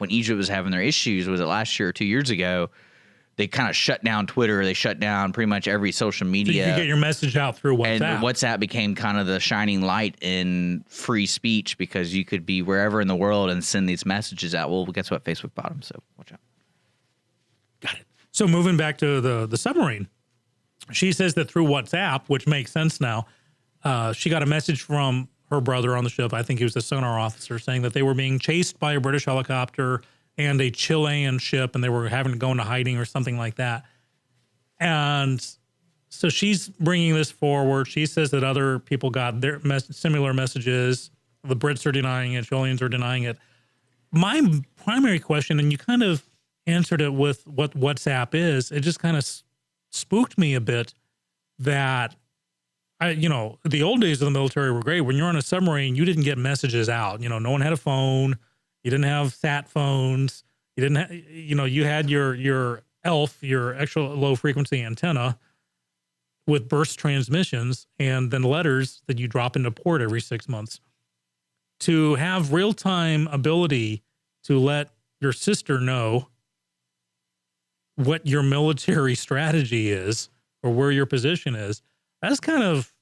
when Egypt was having their issues, was it last year or 2 years ago, they kind of shut down Twitter. They shut down pretty much every social media. So you could get your message out through WhatsApp. And WhatsApp became kind of the shining light in free speech because you could be wherever in the world and send these messages out. Well, guess what? Facebook bought them, so watch out. Got it. So moving back to the submarine, she says that through WhatsApp, which makes sense now, she got a message from her brother on the ship. I think he was the sonar officer, saying that they were being chased by a British helicopter and a Chilean ship, and they were having to go into hiding or something like that. And so she's bringing this forward. She says that other people got their similar messages. The Brits are denying it. Chileans are denying it. My primary question, and you kind of answered it with what WhatsApp is, it just kind of spooked me a bit that, the old days of the military were great. When you're on a submarine, you didn't get messages out. No one had a phone. You didn't have sat phones. You didn't have, you had your ELF, your extra low frequency antenna with burst transmissions and then letters that you drop into port every 6 months. To have real-time ability to let your sister know what your military strategy is or where your position is, that's kind of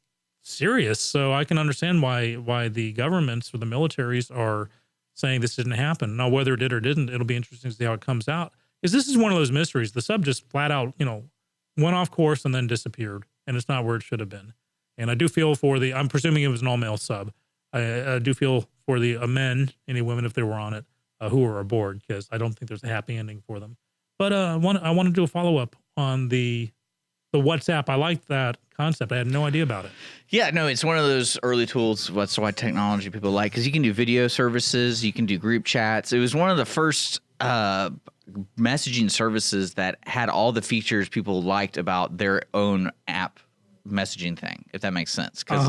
serious. So I can understand why the governments or the militaries are saying this didn't happen. Now, whether it did or didn't, it'll be interesting to see how it comes out. Because this is one of those mysteries. The sub just flat out, went off course and then disappeared. And it's not where it should have been. And I do feel for I'm presuming it was an all-male sub. I do feel for the men, any women if they were on it, who were aboard, because I don't think there's a happy ending for them. But I want to do a follow-up on the WhatsApp. I like that concept. I had no idea about it. Yeah, no, it's one of those early tools. That's why technology people like, because you can do video services, you can do group chats. It was one of the first messaging services that had all the features people liked about their own app messaging thing, if that makes sense. Because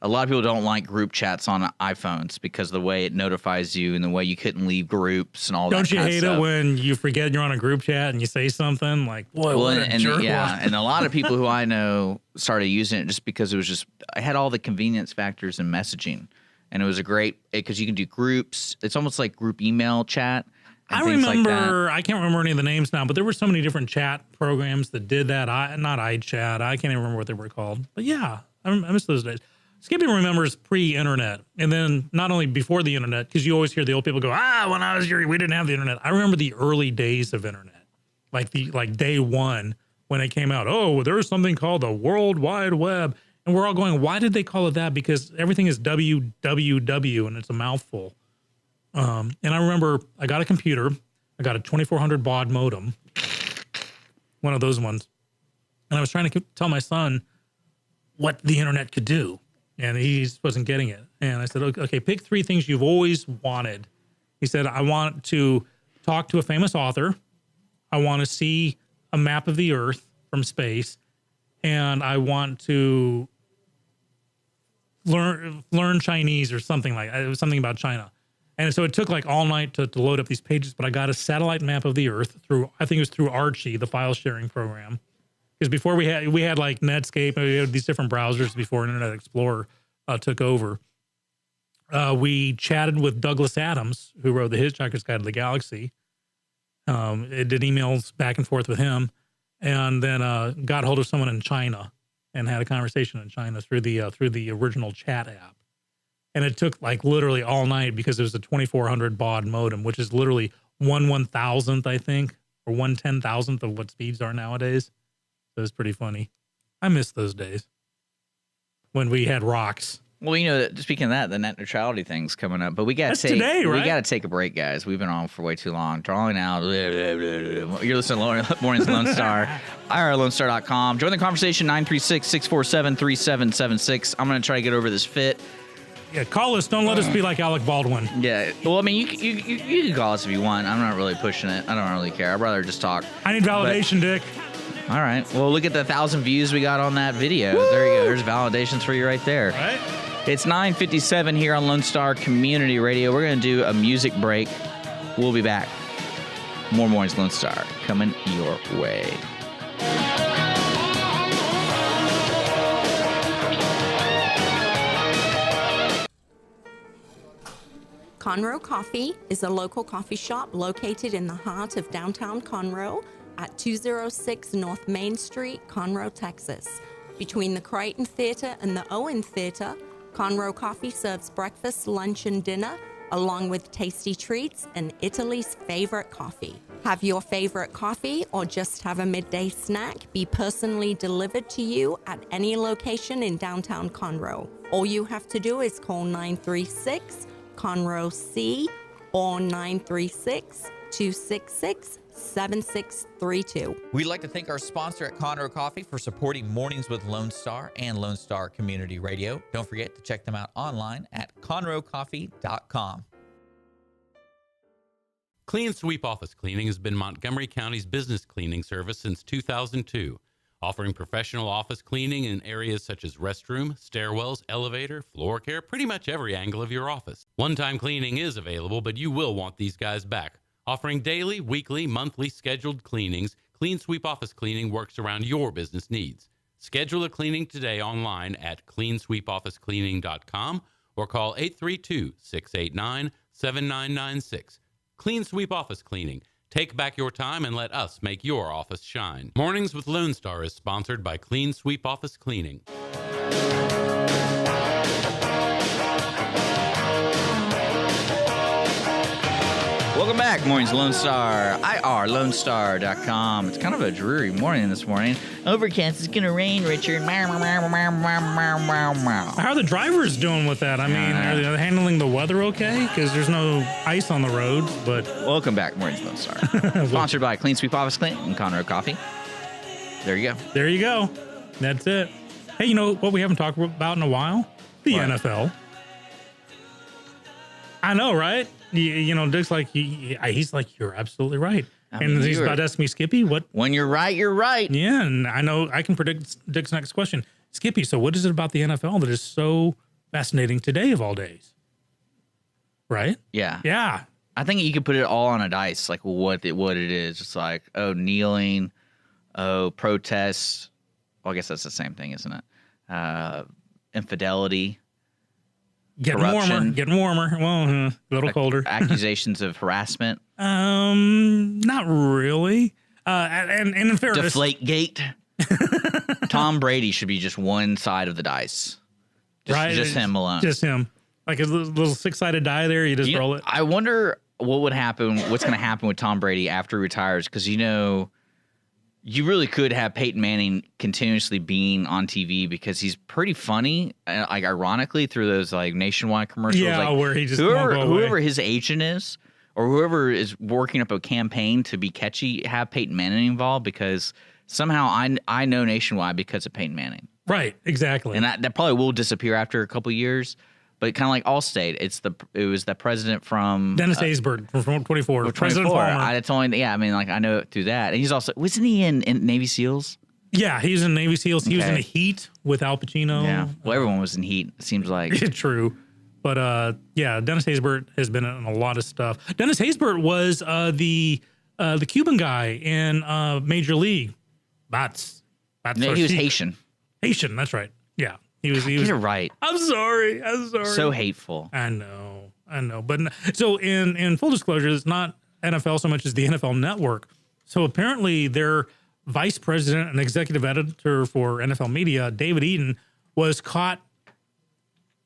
a lot of people don't like group chats on iPhones because of the way it notifies you and the way you couldn't leave groups and all that. Don't you hate it when you forget you're on a group chat and you say something like, boy, what a jerk. Yeah, and a lot of people who I know started using it just because I had all the convenience factors in messaging. And it was because you can do groups. It's almost like group email chat. I remember, I can't remember any of the names now, but there were so many different chat programs that did that. Not iChat. I can't even remember what they were called. But yeah, I miss those days. Skippy remembers pre-internet, and then not only before the internet, because you always hear the old people go, when I was here, we didn't have the internet. I remember the early days of internet, like day one when it came out. Oh, there's something called the World Wide Web, and we're all going, why did they call it that? Because everything is www, and it's a mouthful. And I remember I got a computer, I got a 2400 baud modem, one of those ones, and I was trying to tell my son what the internet could do. And he wasn't getting it. And I said, okay, pick 3 things you've always wanted. He said, I want to talk to a famous author. I want to see a map of the earth from space. And I want to learn Chinese or something like that. It was something about China. And so it took like all night to load up these pages, but I got a satellite map of the Earth through, I think it was through Archie, the file sharing program. Because before we had like Netscape, and we had these different browsers before Internet Explorer took over. We chatted with Douglas Adams, who wrote The Hitchhiker's Guide to the Galaxy. It did emails back and forth with him, and then got hold of someone in China and had a conversation in China through the original chat app. And it took like literally all night because it was a 2400 baud modem, which is literally 1/1000th, I think, or 1/10,000th of what speeds are nowadays. So it's pretty funny. I miss those days when we had rocks. Well, speaking of that, the net neutrality thing's coming up, but we got to today, right? We got to take a break, guys. We've been on for way too long. Drawing out. You're listening to Mornings Lone Star, irlonestar.com. Join the conversation, 936-647-3776. I'm going to try to get over this fit. Yeah, call us. Don't let us be like Alec Baldwin. Yeah. Well, I mean, you can call us if you want. I'm not really pushing it. I don't really care. I'd rather just talk. I need validation, Dick. All right. Well, look at the 1,000 views we got on that video. Woo! There you go. There's validations for you right there. Right. It's 9:57 here on Lone Star Community Radio. We're going to do a music break. We'll be back. More Mornings Lone Star coming your way. Conroe Coffee is a local coffee shop located in the heart of downtown Conroe at 206 North Main Street, Conroe, Texas. Between the Crichton Theater and the Owen Theater, Conroe Coffee serves breakfast, lunch, and dinner, along with tasty treats and Italy's favorite coffee. Have your favorite coffee or just have a midday snack be personally delivered to you at any location in downtown Conroe. All you have to do is call 936-CONROE-C or 936-266-7632. We'd like to thank our sponsor at Conroe Coffee for supporting Mornings with Lone Star and Lone Star Community Radio. Don't forget to check them out online at conroecoffee.com. Clean Sweep Office Cleaning has been Montgomery County's business cleaning service since 2002, offering professional office cleaning in areas such as restroom, stairwells, elevator, floor care, pretty much every angle of your office. One-time cleaning is available, but you will want these guys back. Offering daily, weekly, monthly scheduled cleanings, Clean Sweep Office Cleaning works around your business needs. Schedule a cleaning today online at cleansweepofficecleaning.com or call 832-689-7996. Clean Sweep Office Cleaning. Take back your time and let us make your office shine. Mornings with Lone Star is sponsored by Clean Sweep Office Cleaning. Welcome back, Mornings Lone Star, irlonestar.com. It's kind of a dreary morning this morning. Overcast, it's going to rain, Richard. How are the drivers doing with that? I mean, are they handling the weather okay? Because there's no ice on the roads, but... Welcome back, Mornings Lone Star. Sponsored by Clean Sweep Office Cleaning and Conroe Coffee. There you go. There you go. That's it. Hey, you know what we haven't talked about in a while? The NFL. I know, right? You know, Dick's like, he's like, you're absolutely right. And he's about to ask me, Skippy, what? When you're right, you're right. Yeah, and I know I can predict Dick's next question. Skippy, so what is it about the NFL that is so fascinating today of all days? Right? Yeah. Yeah. I think you could put it all on a dice, like what it is. It's like, oh, kneeling, oh, protests. Well, I guess that's the same thing, isn't it? Infidelity. Getting warmer. Well, a little colder. Accusations of harassment. Not really. And in fairness, Deflategate. Tom Brady should be just one side of the dice. Just him alone. Just him. Like a little six-sided die there. You just roll it. I wonder what would happen. What's going to happen with Tom Brady after he retires? Because you really could have Peyton Manning continuously being on TV because he's pretty funny, like ironically through those like nationwide commercials. Yeah, like, where he just whoever his agent is or whoever is working up a campaign to be catchy, have Peyton Manning involved because somehow I know nationwide because of Peyton Manning. Right, exactly. And that probably will disappear after a couple of years. But kind of like Allstate, it was the president from Dennis Haysbert from 24. President Palmer. I mean, like I know it through that. And he's also wasn't he in Navy SEALs? Yeah, he was in Navy SEALs. He was in the Heat with Al Pacino. Yeah. Well, everyone was in Heat. It seems like true. But yeah, Dennis Haysbert has been in a lot of stuff. Dennis Haysbert was the Cuban guy in Major League. That's No, he was Haitian. Haitian, that's right. Yeah, he was. Get it right. I'm sorry. So hateful. I know. But so in full disclosure, it's not NFL so much as the NFL Network. So apparently their vice president and executive editor for NFL Media, David Eaton, was caught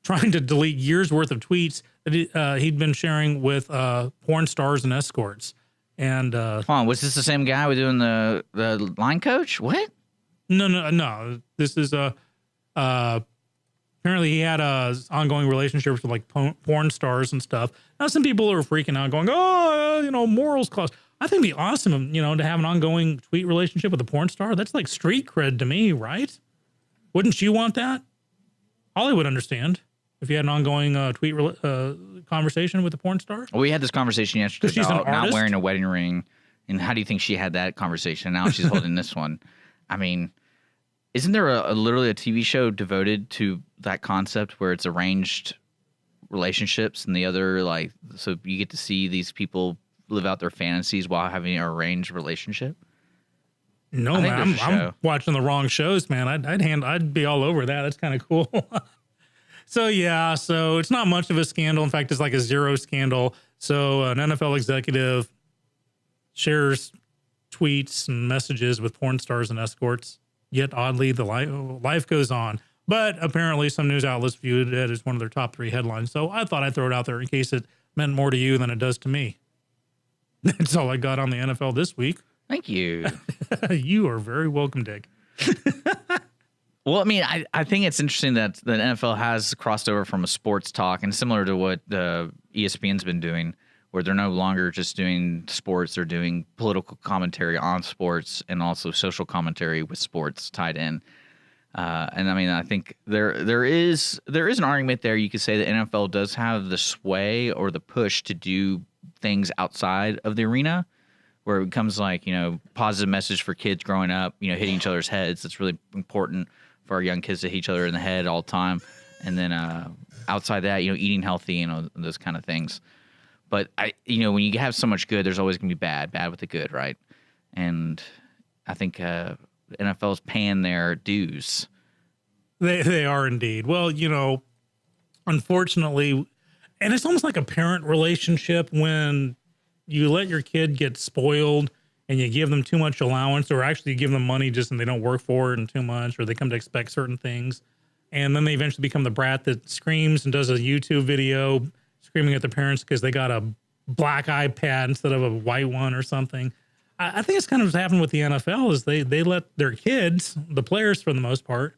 trying to delete years worth of tweets that he'd been sharing with porn stars and escorts. And Hold on, was this the same guy with doing the line coach? What? No. This is apparently he had ongoing relationships with like porn stars and stuff. Now some people are freaking out, going, "Oh, morals clause." I think it'd be awesome, to have an ongoing tweet relationship with a porn star. That's like street cred to me, right? Wouldn't you want that? Holly would understand if you had an ongoing tweet conversation with a porn star. Well, we had this conversation yesterday She's about an not artist? wearing a wedding ring. And how do you think she had that conversation? Now she's holding this one. I mean, isn't there literally a TV show devoted to that concept where it's arranged relationships and the other, like, so you get to see these people live out their fantasies while having an arranged relationship? No, I think man, there's a I'm show. watching the wrong shows, man. I'd be all over that. That's kind of cool. So yeah, so it's not much of a scandal. In fact, it's like a zero scandal. So an NFL executive shares tweets and messages with porn stars and escorts. Yet oddly, the life goes on. But apparently, some news outlets viewed it as one of their top 3 headlines. So I thought I'd throw it out there in case it meant more to you than it does to me. That's all I got on the NFL this week. Thank you. You are very welcome, Dick. Well, I mean, I think it's interesting that the NFL has crossed over from a sports talk, and similar to what the ESPN's been doing, where they're no longer just doing sports, they're doing political commentary on sports and also social commentary with sports tied in. And I mean, I think there is an argument there. You could say the NFL does have the sway or the push to do things outside of the arena, where it becomes like, positive message for kids growing up, hitting each other's heads. It's really important for our young kids to hit each other in the head all the time. And then outside that, eating healthy, those kind of things. But when you have so much good, there's always going to be bad with the good, right? And I think the NFL's paying their dues. They are indeed. Well, unfortunately, and it's almost like a parent relationship when you let your kid get spoiled and you give them too much allowance, or actually you give them money just and they don't work for it and too much, or they come to expect certain things. And then they eventually become the brat that screams and does a YouTube video screaming at their parents because they got a black iPad instead of a white one or something. I think it's kind of what's happened with the NFL is they let their kids, the players for the most part,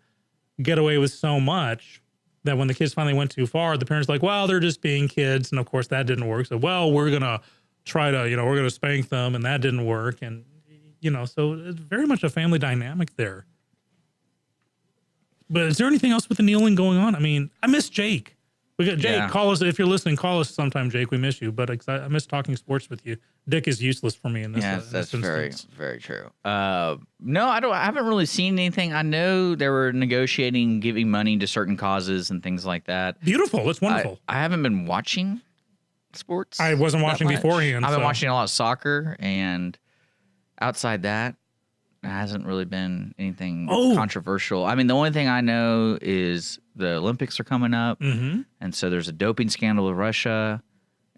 get away with so much that when the kids finally went too far, the parents are like, well, they're just being kids. And of course that didn't work. So, well, we're going to try to, we're going to spank them, and that didn't work. And, so it's very much a family dynamic there. But is there anything else with the kneeling going on? I mean, I miss Jake. We got Jake. Yeah. Call us if you're listening. Call us sometime, Jake. We miss you, but I miss talking sports with you. Dick is useless for me in this. Yes, that's this very, instance. very true. No, I haven't really seen anything. I know they were negotiating giving money to certain causes and things like that. Beautiful. It's wonderful. I haven't been watching sports. I wasn't that watching much. beforehand. I've been so- watching a lot of soccer, and outside that, it hasn't really been anything controversial. I mean, the only thing I know is the Olympics are coming up, and so there's a doping scandal with Russia,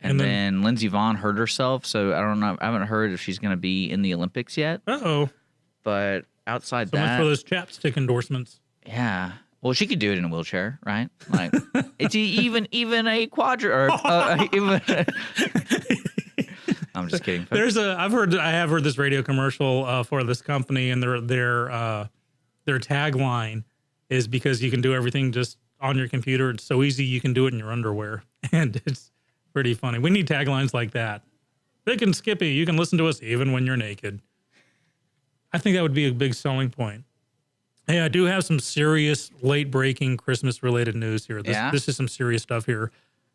and then Lindsey Vonn hurt herself. So I don't know. I haven't heard if she's going to be in the Olympics yet. Uh-oh. But outside So much that, for those chapstick endorsements. yeah. Well, she could do it in a wheelchair, right? Like it's even a quadra or even. I'm just kidding. I have heard this radio commercial for this company, and their tagline is because you can do everything just on your computer. It's so easy you can do it in your underwear, and it's pretty funny. We need taglines like that. Dick and Skippy, you can listen to us even when you're naked. I think that would be a big selling point. Hey, I do have some serious late-breaking Christmas-related news here. This is some serious stuff here.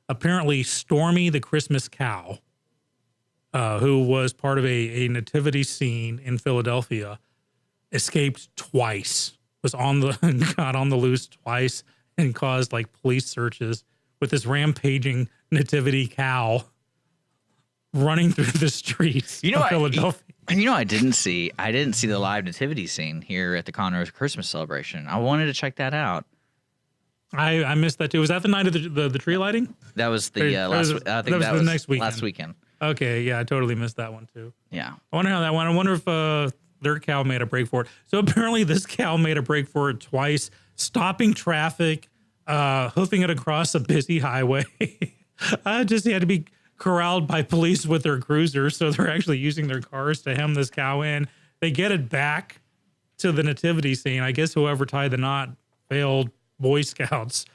Apparently, Stormy the Christmas Cow, who was part of a nativity scene in Philadelphia, escaped twice. Got on the loose twice and caused like police searches. with this rampaging nativity cow running through the streets of Philadelphia. I didn't see the live nativity scene here at the Conroe's Christmas celebration. I wanted to check that out. I missed that too. Was that the night of the tree lighting? That was the that was the next weekend. Last weekend. Okay, yeah, I totally missed that one too. Yeah. I wonder how that went. I wonder if their cow made a break for it. So apparently this cow made a break for it twice, stopping traffic, hoofing it across a busy highway. Just had to be corralled by police with their cruiser, so they're actually using their cars to hem this cow in. They get it back to the nativity scene. I guess whoever tied the knot failed Boy Scouts.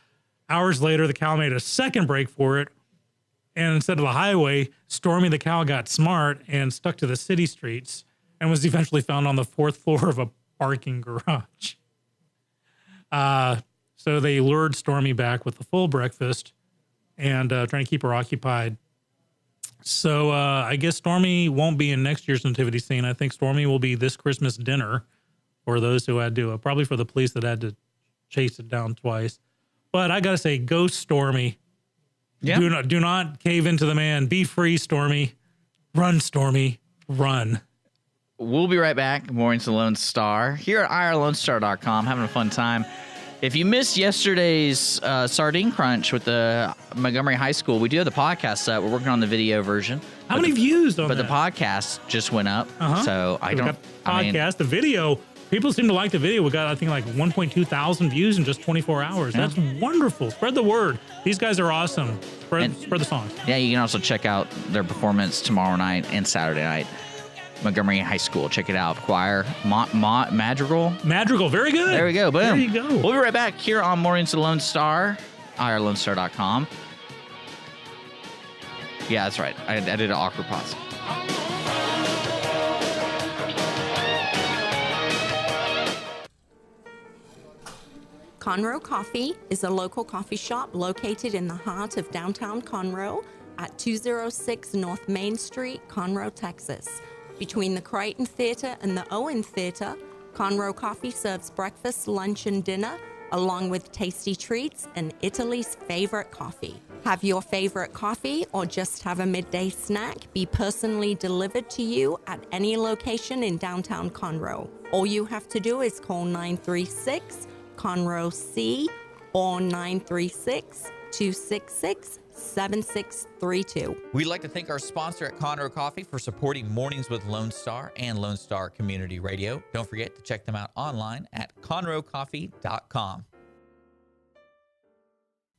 Hours later, the cow made a second break for it, and instead of the highway, Stormy the Cow got smart and stuck to the city streets and was eventually found on the 4th floor of a parking garage. So they lured Stormy back with a full breakfast and trying to keep her occupied. So I guess Stormy won't be in next year's nativity scene. I think Stormy will be this Christmas dinner for those who had to, probably for the police that had to chase it down twice. But I got to say, go Stormy. Yeah. Do not cave into the man. Be free, Stormy. Run, Stormy. Run. We'll be right back. Mornings with Lone Star here at irlonestar.com, having a fun time. If you missed yesterday's Sardine Crunch with the Montgomery High School, we do have the podcast up. We're working on the video version. How many views on that? But the podcast just went up. So the video. People seem to like the video. We got, I think, like 1.2 thousand views in just 24 hours. Yeah. That's wonderful. Spread the word. These guys are awesome. Spread the songs. Yeah, you can also check out their performance tomorrow night and Saturday night. Montgomery High School. Check it out. Choir. Madrigal. Madrigal. Very good. There we go. Boom. There you go. We'll be right back here on Mornings with Lone Star. irlonestar.com. Yeah, that's right. I did an awkward pause. Conroe Coffee is a local coffee shop located in the heart of downtown Conroe at 206 North Main Street, Conroe, Texas. Between the Crichton Theater and the Owen Theater, Conroe Coffee serves breakfast, lunch, and dinner, along with tasty treats and Italy's favorite coffee. Have your favorite coffee or just have a midday snack be personally delivered to you at any location in downtown Conroe. All you have to do is call 936 Conroe C or 936-266-7632. We'd like to thank our sponsor at Conroe Coffee for supporting Mornings with Lone Star and Lone Star Community Radio. Don't forget to check them out online at conroecoffee.com.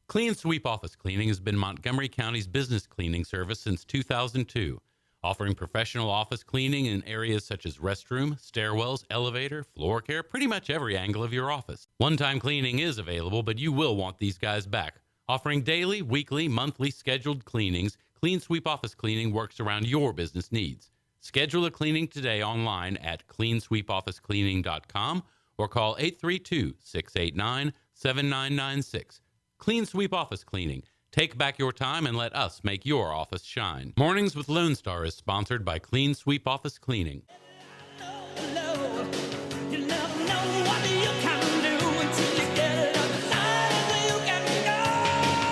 Clean Sweep Office Cleaning has been Montgomery County's business cleaning service since 2002, offering professional office cleaning in areas such as restroom, stairwells, elevator, floor care, pretty much every angle of your office. One-time cleaning is available, but you will want these guys back. Offering daily, weekly, monthly scheduled cleanings, Clean Sweep Office Cleaning works around your business needs. Schedule a cleaning today online at cleansweepofficecleaning.com or call 832-689-7996. Clean Sweep Office Cleaning. Take back your time and let us make your office shine. Mornings with Lone Star is sponsored by Clean Sweep Office Cleaning.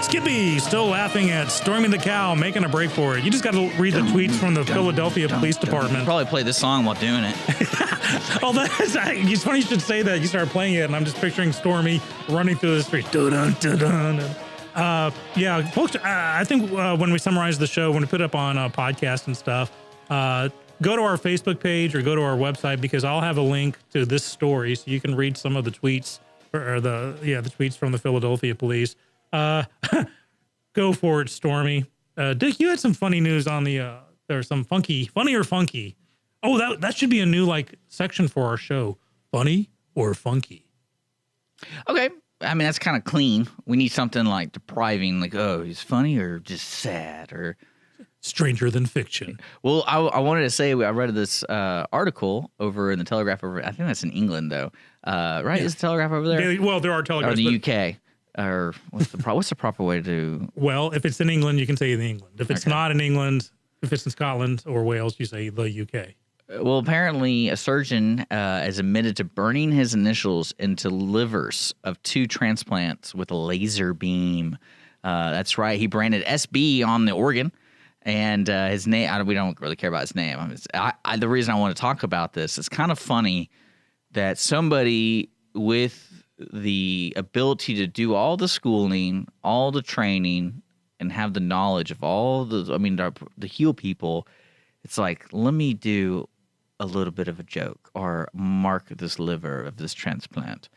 Skippy still laughing at Stormy the Cow making a break for it. You just got to read the tweets from the Philadelphia Police Department. Probably play this song while doing it. Oh, it's funny you should say that. You started playing it, and I'm just picturing Stormy running through the street. Dun, dun, dun, dun. Yeah, folks, I think when we summarize the show, when we put it up on a podcast and stuff, go to our Facebook page or go to our website, because I'll have a link to this story so you can read some of the tweets or the tweets from the Philadelphia police. Go for it, Stormy. Dick, you had some funny news on there's some funny or funky. Oh, that should be a new section for our show. Funny or funky. Okay. I mean, that's kind of clean. We need something like depriving, oh, he's funny or just sad or stranger than fiction. Well, I wanted to say I read this article over in the Telegraph I think that's in England though. Right? Yeah. Is the Telegraph over there? Well, there are telegraphs. Or the UK. Or what's the proper way to? Well, if it's in England, you can say in England. If it's not in England, if it's in Scotland or Wales, you say the UK. Well, apparently a surgeon is admitted to burning his initials into livers of 2 transplants with a laser beam. That's right. He branded SB on the organ, and his name. We don't really care about his name. The reason I want to talk about this, it's kind of funny that somebody with the ability to do all the schooling, all the training, and have the knowledge of all the heal people, it's like, let me do a little bit of a joke or mark this liver of this transplant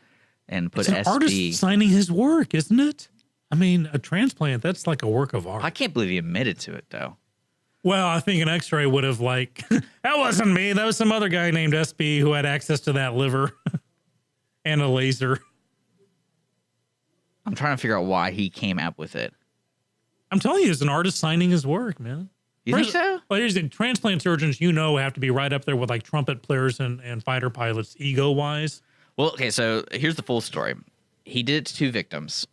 and put It's an SB. artist signing his work, isn't it? I mean, a transplant, that's like a work of art. I can't believe he admitted to it, though. Well, I think an x-ray would have that wasn't me. That was some other guy named SB who had access to that liver and a laser. I'm trying to figure out why he came up with it. I'm telling you, it's an artist signing his work, man. You think so? Well, here's the transplant surgeons, have to be right up there with like trumpet players and fighter pilots, ego-wise. Well, okay, so here's the full story. He did it to 2 victims,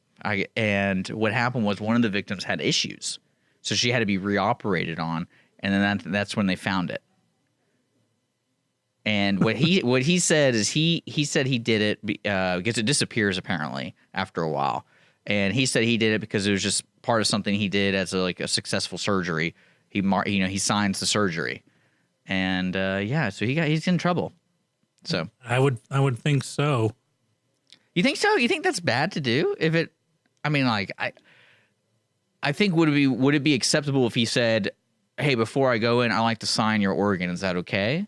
and what happened was one of the victims had issues, so she had to be reoperated on, and then that's when they found it. And what he said is he said he did it because it disappears apparently after a while, and he said he did it because it was just part of something he did as a successful surgery. He signs the surgery, and so he's in trouble. So I would think so. You think so? You think that's bad to do? If it, I mean, like I think would it be acceptable if he said, "Hey, before I go in, I like to sign your organ. Is that okay?"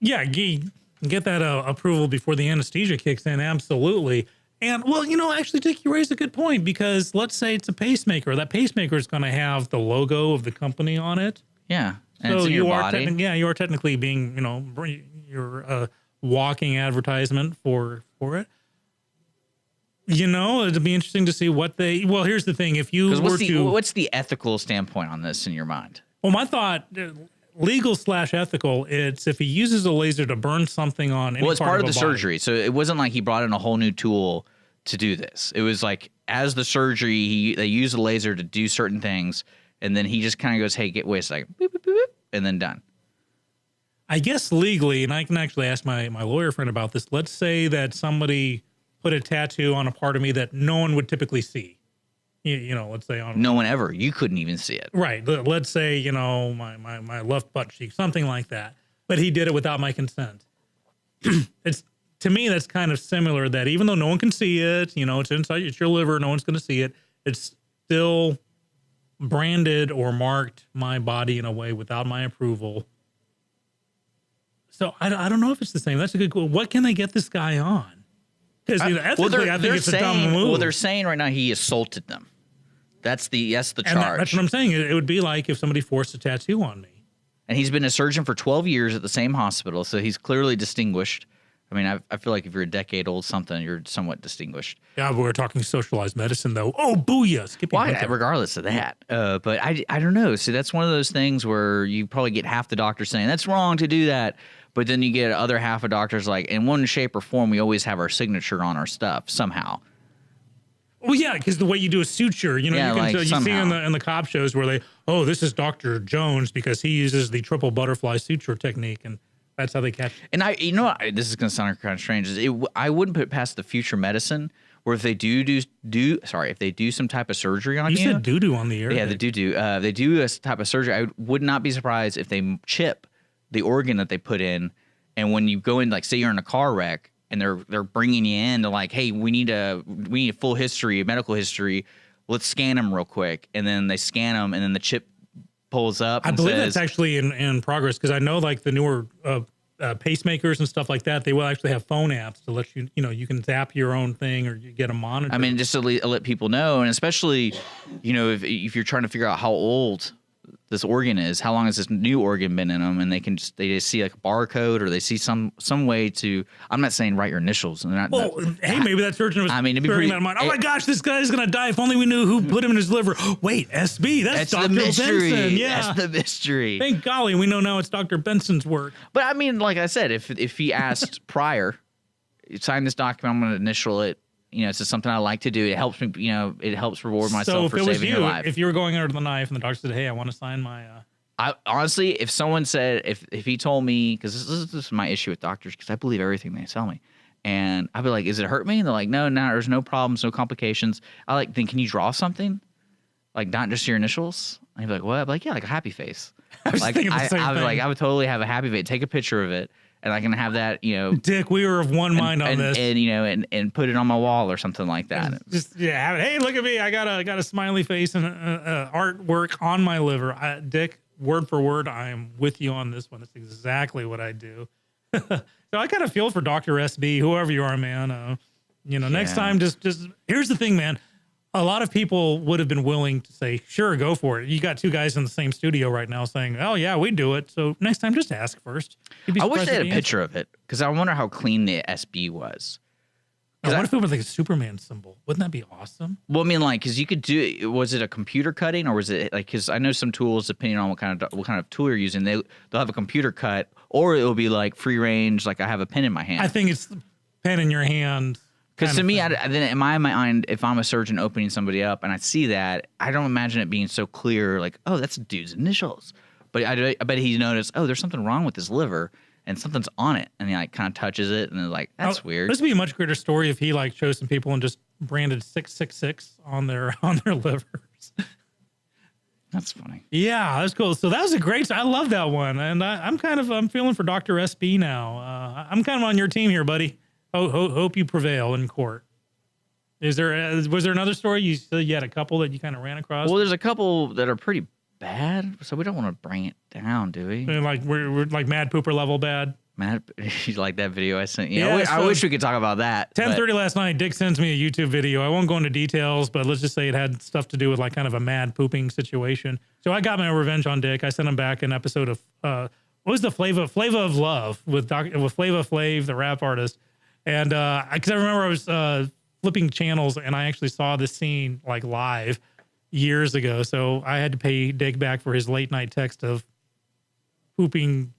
Yeah, get that approval before the anesthesia kicks in. Absolutely. And well, actually, Dick, you raised a good point, because let's say it's a pacemaker. That pacemaker is going to have the logo of the company on it. Yeah, and so it's in your you are body. you are technically being, you're a walking advertisement for it. It'd be interesting to see what they. Well, here's the thing: if you were what's the ethical standpoint on this in your mind? Well, my thought, legal/ethical, it's if he uses a laser to burn something on. Well, it's part of the surgery, so it wasn't like he brought in a whole new tool to do this. It was like as the surgery, they use a laser to do certain things, and then he just kind of goes, "Hey, wait a second," boop, boop, boop, boop, and then done. I guess legally, and I can actually ask my lawyer friend about this. Let's say that somebody put a tattoo on a part of me that no one would typically see. Let's say on no one ever. You couldn't even see it. Right. Let's say, my left butt cheek, something like that. But he did it without my consent. To me, that's kind of similar, that even though no one can see it, it's inside, it's your liver, no one's going to see it. It's still branded or marked my body in a way without my approval. So I don't know if it's the same. That's a good question. What can they get this guy on? Because ethically, I think it's a dumb move. Well, they're saying right now he assaulted them. That's the charge. That's what I'm saying. It would be like if somebody forced a tattoo on me. And he's been a surgeon for 12 years at the same hospital, so he's clearly distinguished. I mean, I feel like if you're a decade old something, you're somewhat distinguished. Yeah, but we're talking socialized medicine, though. Oh, booyah. Skippy. Why? Regardless of that. But I don't know. So that's one of those things where you probably get half the doctors saying, that's wrong to do that. But then you get other half of doctors like, in one shape or form, we always have our signature on our stuff somehow. Well, yeah, because the way you do a suture, you see in the cop shows where this is Dr. Jones because he uses the triple butterfly suture technique, and that's how they catch. And this is going to sound kind of strange. I wouldn't put it past the future medicine where if they if they do some type of surgery on you. You said doo-doo on the air. Yeah, the doo-doo. They do a type of surgery. I would not be surprised if they chip the organ that they put in, and when you go in, like say you're in a car wreck, and they're bringing you in to like, hey, we need a full history, medical history. Let's scan them real quick, and then they scan them, and then the chip pulls up. I believe that's actually in progress, because I know like the newer pacemakers and stuff like that, they will actually have phone apps to let you, you can zap your own thing or you get a monitor. I mean, just to let people know, and especially, if you're trying to figure out how old this organ is, how long has this new organ been in them, and they just see like a barcode, or they see some way to. I'm not saying write your initials. Hey, maybe that surgeon was. I mean, it'd be bearing that in mind. Oh my gosh, this guy's gonna die. If only we knew who put him in his liver. Wait, SB. That's Dr. the mystery. Benson. Yeah, that's the mystery. Thank golly, we know now it's Dr. Benson's work. But I mean, like I said, if he asked prior, sign this document, I'm going to initial it. It's just something I like to do. It helps me, it helps reward myself for saving your life. If you were going under the knife and the doctor said, hey, I want to sign my... I honestly, if someone said, if he told me, because this is my issue with doctors, because I believe everything they tell me. And I'd be like, is it hurt me? And they're like, no, there's no problems, no complications. Then can you draw something? like not just your initials? And he'd be like, what? I'm like, yeah, like a happy face. I was Like thinking the same I was thing. like, I would totally have a happy face. Take a picture of it, and I can have that, you know, Dick, we were of one mind on this. and you know, and put it on my wall or something like that. Just have it. Hey, look at me! I got a smiley face and artwork on my liver. Dick, word for word, I am with you on this one. It's exactly what I do. So I kind of feel for Dr. SB, whoever you are, man. You know, next time, just here's the thing, man. A lot of people would have been willing to say, sure, go for it. You got two guys in the same studio right now saying, oh, yeah, we do it. So next time, just ask first. I wish they had a picture of it because I wonder how clean the SB was. What if it was like a Superman symbol? Wouldn't that be awesome? Well, I mean, like, because you could do. Was it a computer cutting or was it like? Because I know some tools, depending on what kind of tool you're using, they'll have a computer cut, or it'll be like free range. Like I have a pen in my hand. I think it's the pen in your hand. Because to me, then in my mind, if I'm a surgeon opening somebody up and I see that, I don't imagine it being so clear. Like, oh, that's a dude's initials. But I bet he noticed, oh, there's something wrong with his liver. And something's on it, and he like kind of touches it, and they're like, "That's weird." This would be a much greater story if he like chose some people and just branded 666 on their livers. That's funny. Yeah, that's cool. So that was a great. I love that one, and I'm feeling for Dr. SB now. I'm kind of on your team here, buddy. Hope you prevail in court. Was there another story? You said you had a couple that you kind of ran across. Well, there's a couple that are pretty bad, so we don't want to bring it down, do we? And like we're like mad pooper level bad. Mad, you like that video I sent you? Yeah, I wish we could talk about that. 10:30 last night, Dick sends me a YouTube video. I won't go into details, but let's just say it had stuff to do with like kind of a mad pooping situation. So I got my revenge on Dick. I sent him back an episode of what was the Flavor of Love with Flava Flav, the rap artist, and because I remember I was flipping channels and I actually saw this scene like live years ago, so I had to pay Dick back for his late night text of pooping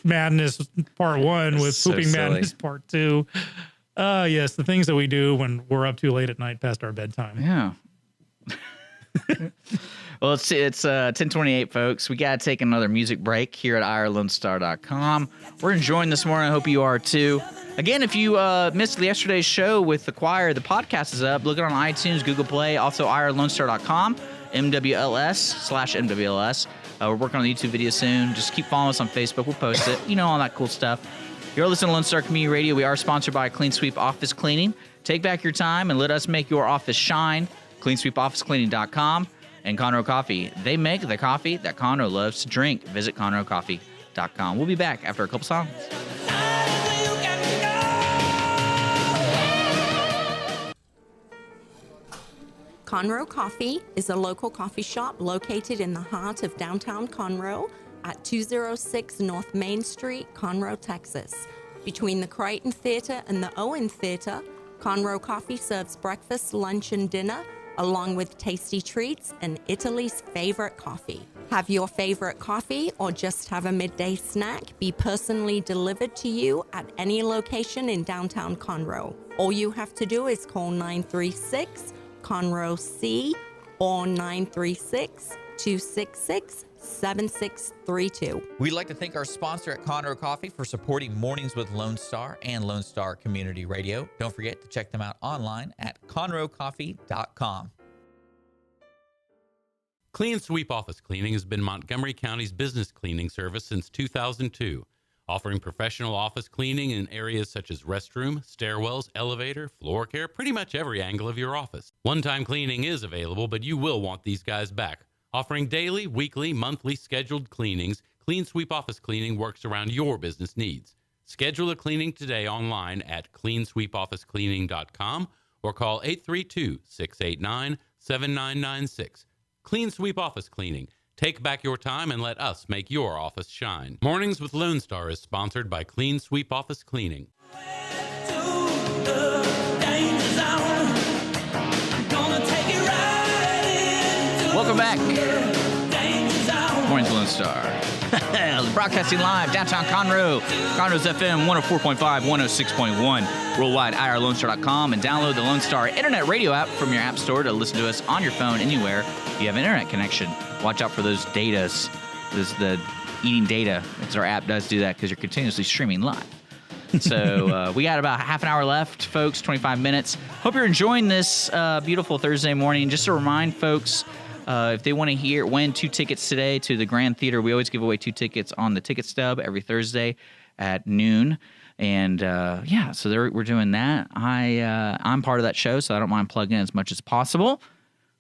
madness part 1 with so pooping silly. Madness part 2. Yes, the things that we do when we're up too late at night past our bedtime. Yeah. Well, it's 10:28, folks. We got to take another music break here at irlonestar.com. We're enjoying this morning. I hope you are too. Again, if you missed yesterday's show with the choir, the podcast is up. Look it on iTunes, Google Play, also irlonestar.com, MWLS/MWLS. We're working on the YouTube video soon. Just keep following us on Facebook. We'll post it. You know, all that cool stuff. You're listening to Lone Star Community Radio. We are sponsored by Clean Sweep Office Cleaning. Take back your time and let us make your office shine. CleanSweepOfficeCleaning.com and Conroe Coffee. They make the coffee that Conroe loves to drink. Visit ConroeCoffee.com. We'll be back after a couple songs. Conroe Coffee is a local coffee shop located in the heart of downtown Conroe at 206 North Main Street, Conroe, Texas. Between the Crichton Theater and the Owen Theater, Conroe Coffee serves breakfast, lunch, and dinner, along with tasty treats and Italy's favorite coffee. Have your favorite coffee or just have a midday snack be personally delivered to you at any location in downtown Conroe. All you have to do is call 936-CONROE-C or 936-266-7632. We'd like to thank our sponsor at Conroe Coffee for supporting Mornings with Lone Star and Lone Star Community Radio. Don't forget to check them out online at conroecoffee.com. Clean Sweep Office Cleaning has been Montgomery County's business cleaning service since 2002, offering professional office cleaning in areas such as restroom, stairwells, elevator, floor care, pretty much every angle of your office. One-time cleaning is available, but you will want these guys back. Offering daily, weekly, monthly scheduled cleanings, Clean Sweep Office Cleaning works around your business needs. Schedule a cleaning today online at cleansweepofficecleaning.com or call 832-689-7996. Clean Sweep Office Cleaning. Take back your time and let us make your office shine. Mornings with Lone Star is sponsored by Clean Sweep Office Cleaning. Welcome back. Morning's Lone Star. Broadcasting live downtown Conroe. Conroe's FM 104.5, 106.1. Worldwide, irlonestar.com, and download the Lone Star Internet Radio app from your app store to listen to us on your phone anywhere you have an internet connection. Watch out for those datas. The eating data, because our app does do that because you're continuously streaming live. So we got about half an hour left, folks, 25 minutes. Hope you're enjoying this beautiful Thursday morning. Just to remind folks, If they want to win 2 tickets today to the Grand Theater, we always give away 2 tickets on the ticket stub every Thursday at noon. And so we're doing that. I'm part of that show, so I don't mind plugging in as much as possible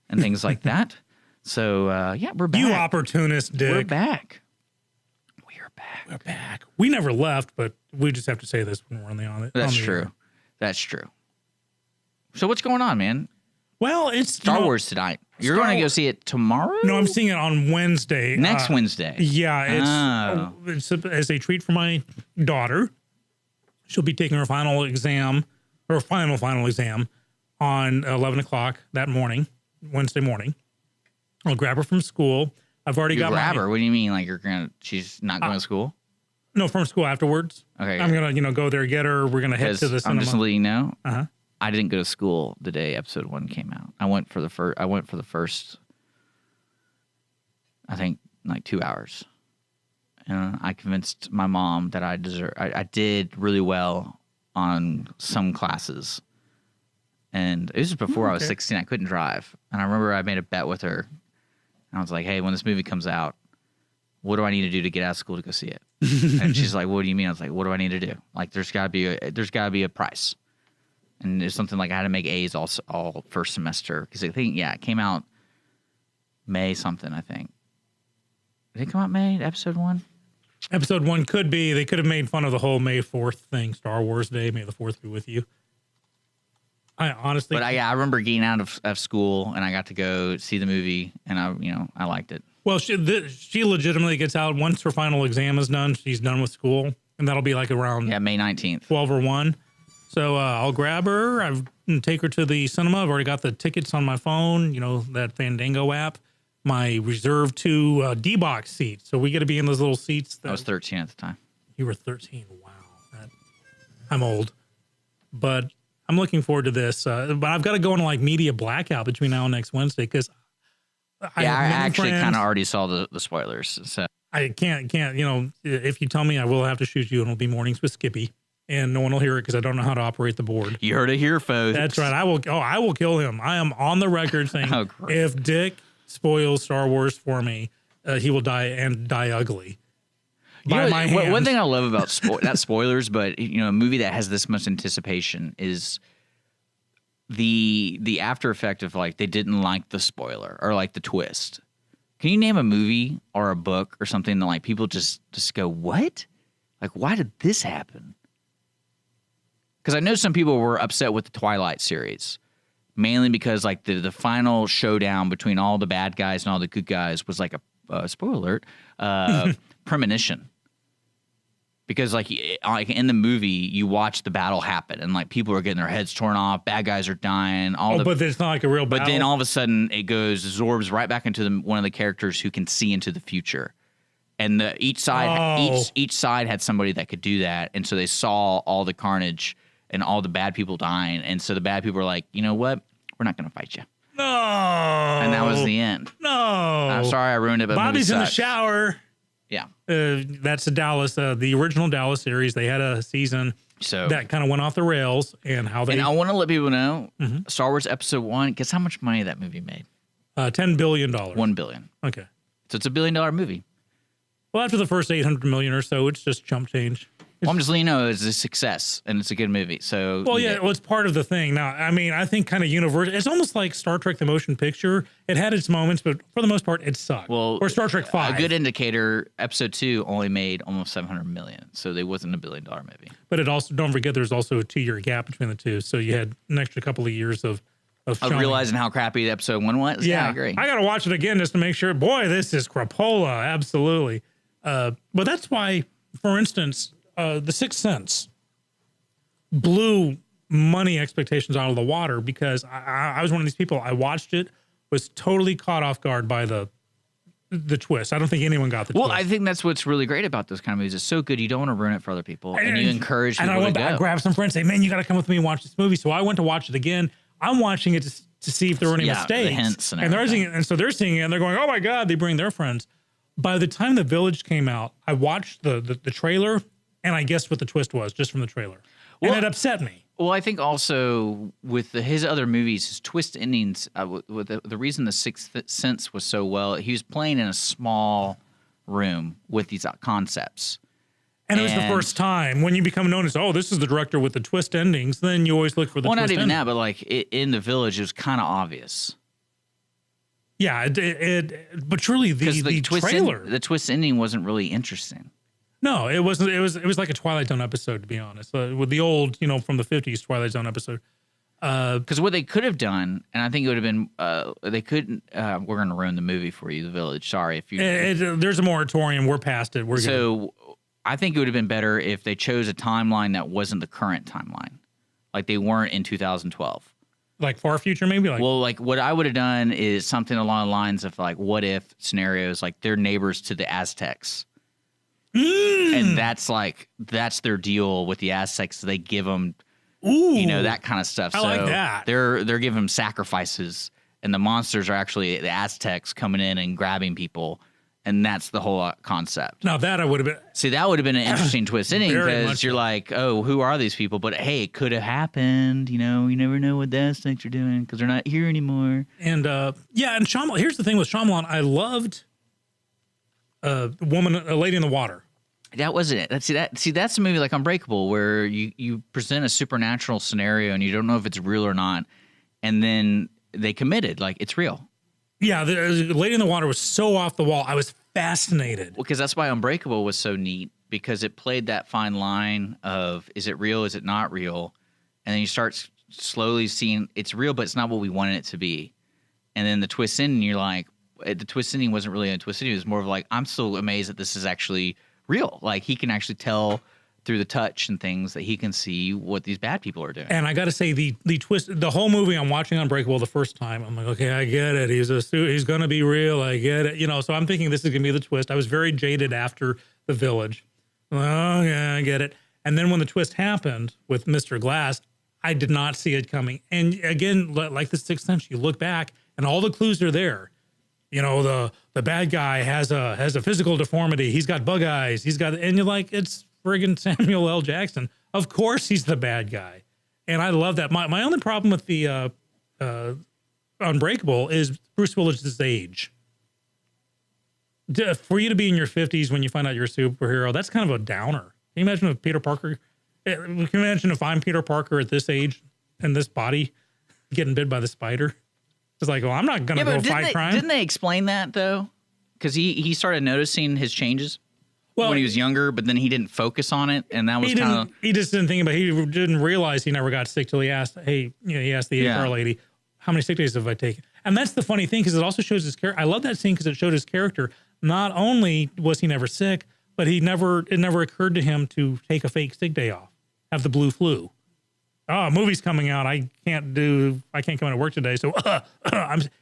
and things like that. So we're back. You opportunist, Dick. We're back. We're back. We never left, but we just have to say this when we're on it. That's true. That's true. So what's going on, man? Well, it's Star Wars tonight. You're going to go see it tomorrow? No, I'm seeing it on Wednesday. Next Wednesday. Yeah, it's as a treat for my daughter. She'll be taking her final exam on 11 o'clock that morning, Wednesday morning. I'll grab her from school. I've already got grab her. What do you mean? Like she's not going to school? No, from school afterwards. Okay. I'm gonna go there, get her. We're gonna head to the cinema. I'm just letting you know. Uh-huh. I didn't go to school the day episode 1 came out. I went for the first. I think like 2 hours. And I convinced my mom that I did really well on some classes. And it was before I was 16. I couldn't drive. And I remember I made a bet with her. And I was like, hey, when this movie comes out, what do I need to do to get out of school to go see it? And she's like, what do you mean? I was like, what do I need to do? Like, there's gotta be a price. And there's something like I had to make A's all first semester. Because I think, it came out May something, I think. Did it come out May, episode 1? Episode 1 could be. They could have made fun of the whole May 4th thing, Star Wars Day. May the 4th be with you. I honestly. But I remember getting out of school and I got to go see the movie and I liked it. Well, she legitimately gets out once her final exam is done. She's done with school, and that'll be like around May 19th, 12 or 1. So I'll grab her. and take her to the cinema. I've already got the tickets on my phone. That Fandango app. My reserved 2 D-box seats. So we get to be in those little seats. I was 13 at the time. You were 13. Wow, I'm old, but I'm looking forward to this. But I've got to go into media blackout between now and next Wednesday because I actually kind of already saw the spoilers. So I can't. If you tell me, I will have to shoot you, and it'll be Mornings with Skippy, and no one will hear it because I don't know how to operate the board. You heard it here, folks. That's right. I will kill him. I am on the record saying if Dick spoils Star Wars for me, he will die and die ugly. By my hands. One thing I love about not spoilers, but a movie that has this much anticipation is the after effect of they didn't like the spoiler or the twist. Can you name a movie or a book or something that people just go, what? Why did this happen? Because I know some people were upset with the Twilight series, mainly because the final showdown between all the bad guys and all the good guys was a spoiler alert, premonition. Because in the movie, you watch the battle happen and people are getting their heads torn off, bad guys are dying. But it's not a real battle. But then all of a sudden it absorbs right back into one of the characters who can see into the future. And each side had somebody that could do that, and so they saw all the carnage and all the bad people dying, and so the bad people were like, you know what, we're not going to fight you. No. And that was the end. No. I'm sorry I ruined it, but Bobby's in the shower. Yeah. That's the Dallas, the original Dallas series. They had a season that kind of went off the rails, and how they. And I want to let people know, Star Wars Episode 1. Guess how much money that movie made? $10 billion. $1 billion. Okay. So it's $1 billion movie. Well, after the first 800 million or so, it's just chump change. Well, I'm just letting you know it's a success and it's a good movie. So it's part of the thing. Now, I mean, I think kind of universal. It's almost like Star Trek: The Motion Picture. It had its moments, but for the most part, it sucked. Well, or Star Trek 5. A good indicator. Episode 2 only made almost 700 million, so they wasn't $1 billion movie. But it also, don't forget, there's also a 2-year gap between the two, so you had an extra couple of years of realizing how crappy Episode 1 was. Yeah, I agree. I got to watch it again just to make sure. Boy, this is crapola, absolutely. But that's why, for instance, The Sixth Sense blew money expectations out of the water because I was one of these people. I watched it, was totally caught off guard by the twist. I don't think anyone got the twist. Well, I think that's what's really great about those kind of movies. It's so good you don't want to ruin it for other people, and you encourage people to go. I grabbed some friends, say, "Man, you got to come with me and watch this movie." So I went to watch it again. I'm watching it to see if there were any mistakes. The hints and so they're seeing it and they're going, "Oh my God!" They bring their friends. By the time The Village came out, I watched the trailer and I guessed what the twist was just from the trailer. And it upset me. Well, I think also with his other movies, his twist endings, with the reason The Sixth Sense was so well, he was playing in a small room with these concepts. And it was the first time when you become known as, oh, this is the director with the twist endings. Then you always look for the twist not even ending. that, but like in The Village, it was kind of obvious. Yeah, but truly the trailer, the twist ending wasn't really interesting. No, it wasn't. It was like a Twilight Zone episode, to be honest, with the old, from the 50s Twilight Zone episode. Because what they could have done, and I think it would have been, they couldn't. We're going to ruin the movie for you, The Village. Sorry if you. There's a moratorium. We're past it. We're good. I think it would have been better if they chose a timeline that wasn't the current timeline, like they weren't in 2012. Like far future, maybe. Like what I would have done is something along the lines of like what if scenarios, like they're neighbors to the Aztecs. And that's their deal with the Aztecs. They give them, that kind of stuff. I like that. They're giving them sacrifices, and the monsters are actually the Aztecs coming in and grabbing people, and that's the whole concept. Now that I would have been. See, that would have been an interesting twist ending because you're like, oh, who are these people? But hey, it could have happened. You never know what the Aztecs are doing because they're not here anymore. And and Shyamalan. Here's the thing with Shyamalan. I loved a Lady in the Water. That wasn't it. See, that's a movie like Unbreakable where you present a supernatural scenario and you don't know if it's real or not, and then they committed like it's real. Yeah, the Lady in the Water was so off the wall. I was fascinated. Because that's why Unbreakable was so neat because it played that fine line of is it real, is it not real, and then you start slowly seeing it's real, but it's not what we wanted it to be, and then the twist ending, you're like, the twist ending wasn't really a twist ending. It was more of like I'm still amazed that this is actually real. Like he can actually tell through the touch and things that he can see what these bad people are doing. And I got to say the twist, the whole movie, I'm watching Unbreakable the first time. I'm like, okay, I get it. He's going to be real. I get it. So I'm thinking this is going to be the twist. I was very jaded after The Village. Oh yeah, I get it. And then when the twist happened with Mr. Glass, I did not see it coming. And again, like the Sixth Sense, you look back and all the clues are there. The bad guy has a physical deformity. He's got bug eyes. And you're like, it's friggin' Samuel L. Jackson. Of course he's the bad guy. And I love that. My only problem with the Unbreakable is Bruce Willis's age. For you to be in your 50s when you find out you're a superhero, that's kind of a downer. Can you imagine if Peter Parker? Can you imagine if I'm Peter Parker at this age and this body getting bit by the spider? It's like, well, I'm not going to go fight crime. Didn't they explain that, though? Because he started noticing his changes when he was younger, but then he didn't focus on it, and that was kind of... He just didn't think about it. He didn't realize he never got sick till he asked, he asked the HR lady, how many sick days have I taken? And that's the funny thing, because it also shows his character. I love that scene because it showed his character. Not only was he never sick, but it never occurred to him to take a fake sick day off, have the blue flu. Oh, movie's coming out. I can't come into work today. So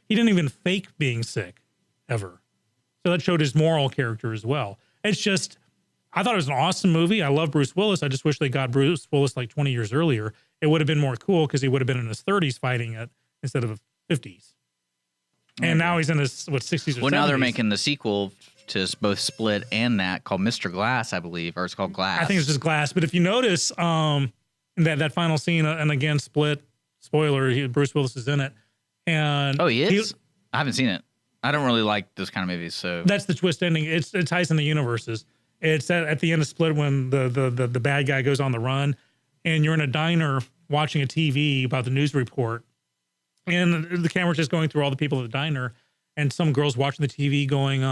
he didn't even fake being sick ever. So that showed his moral character as well. It's just, I thought it was an awesome movie. I love Bruce Willis. I just wish they got Bruce Willis like 20 years earlier. It would have been more cool because he would have been in his 30s fighting it instead of 50s. And now he's in his 60s or 70s. Well, now they're making the sequel to both Split and that called Mr. Glass, I believe, or it's called Glass. I think it's just Glass. But if you notice, that final scene, and again, Split, spoiler, Bruce Willis is in it. And he is? I haven't seen it. I don't really like those kind of movies, so that's the twist ending. It ties in the universes. It's at the end of Split when the bad guy goes on the run, and you're in a diner watching a TV about the news report, and the camera's just going through all the people at the diner, and some girl's watching the TV going,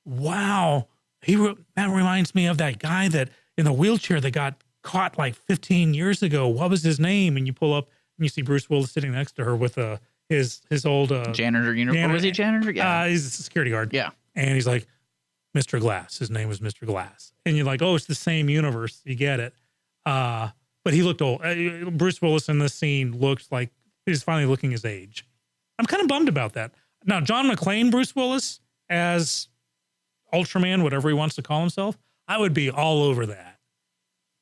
wow, that reminds me of that guy that in the wheelchair that got caught like 15 years ago. What was his name? And you pull up and you see Bruce Willis sitting next to her with his old janitor uniform. Was he a janitor? Yeah, he's a security guard. Yeah, and he's like, Mr. Glass. His name was Mr. Glass, and you're like, oh, it's the same universe. You get it. But he looked old. Bruce Willis in this scene looks like he's finally looking his age. I'm kind of bummed about that. Now, John McClane, Bruce Willis as Ultraman, whatever he wants to call himself, I would be all over that.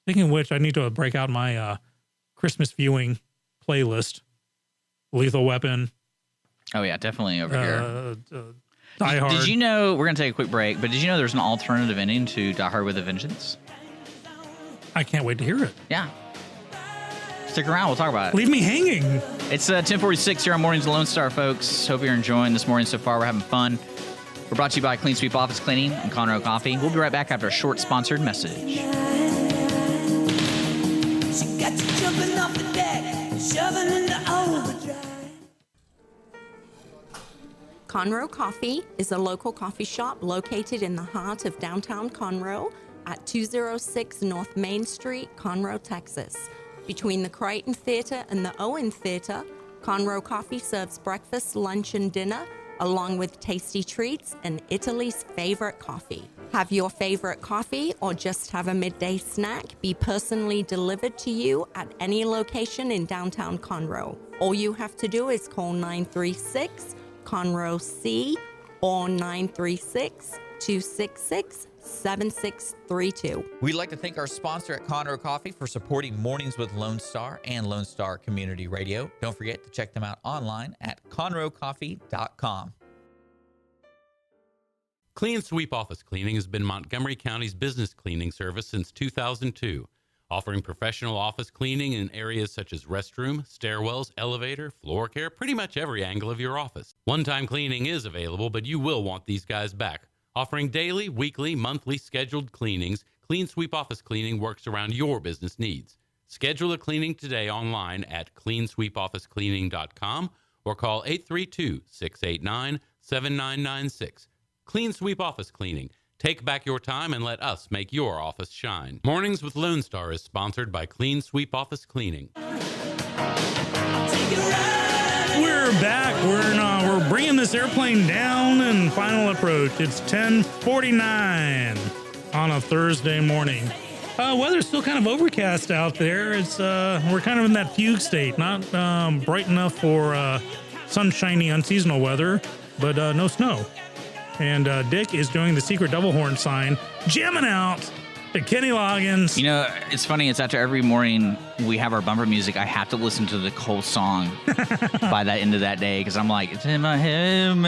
Speaking of which, I need to break out my Christmas viewing playlist. Lethal Weapon. Oh, yeah, definitely over here. Die Hard. Did you know, we're going to take a quick break, but did you know there's an alternative ending to Die Hard with a Vengeance? I can't wait to hear it. Yeah. Stick around. We'll talk about it. Leave me hanging. It's 10:46 here on Mornings with Lone Star, folks. Hope you're enjoying this morning so far. We're having fun. We're brought to you by Clean Sweep Office Cleaning and Conroe Coffee. We'll be right back after a short sponsored message. She got you jumping off the deck, shoving into overdrive. Conroe Coffee is a local coffee shop located in the heart of downtown Conroe at 206 North Main Street, Conroe, Texas. Between the Crichton Theater and the Owen Theater, Conroe Coffee serves breakfast, lunch, and dinner, along with tasty treats and Italy's favorite coffee. Have your favorite coffee or just have a midday snack be personally delivered to you at any location in downtown Conroe. All you have to do is call 936 Conroe C or 936-266-7632. We'd like to thank our sponsor at Conroe Coffee for supporting Mornings with Lone Star and Lone Star Community Radio. Don't forget to check them out online at conroecoffee.com. Clean Sweep Office Cleaning has been Montgomery County's business cleaning service since 2002, offering professional office cleaning in areas such as restroom, stairwells, elevator, floor care, pretty much every angle of your office. One-time cleaning is available, but you will want these guys back. Offering daily, weekly, monthly scheduled cleanings, Clean Sweep Office Cleaning works around your business needs. Schedule a cleaning today online at cleansweepofficecleaning.com or call 832-689-7996. Clean Sweep Office Cleaning. Take back your time and let us make your office shine. Mornings with Lone Star is sponsored by Clean Sweep Office Cleaning. We're back. We're bringing this airplane down and final approach. It's 10:49 on a Thursday morning. Weather's still kind of overcast out there. It's we're kind of in that fugue state, not bright enough for sunshiny, unseasonal weather, but no snow. And Dick is doing the secret double horn sign, jamming out to Kenny Loggins. You know, it's funny. It's after every morning we have our bumper music. I have to listen to the whole song by the end of that day because I'm like, it's in my head.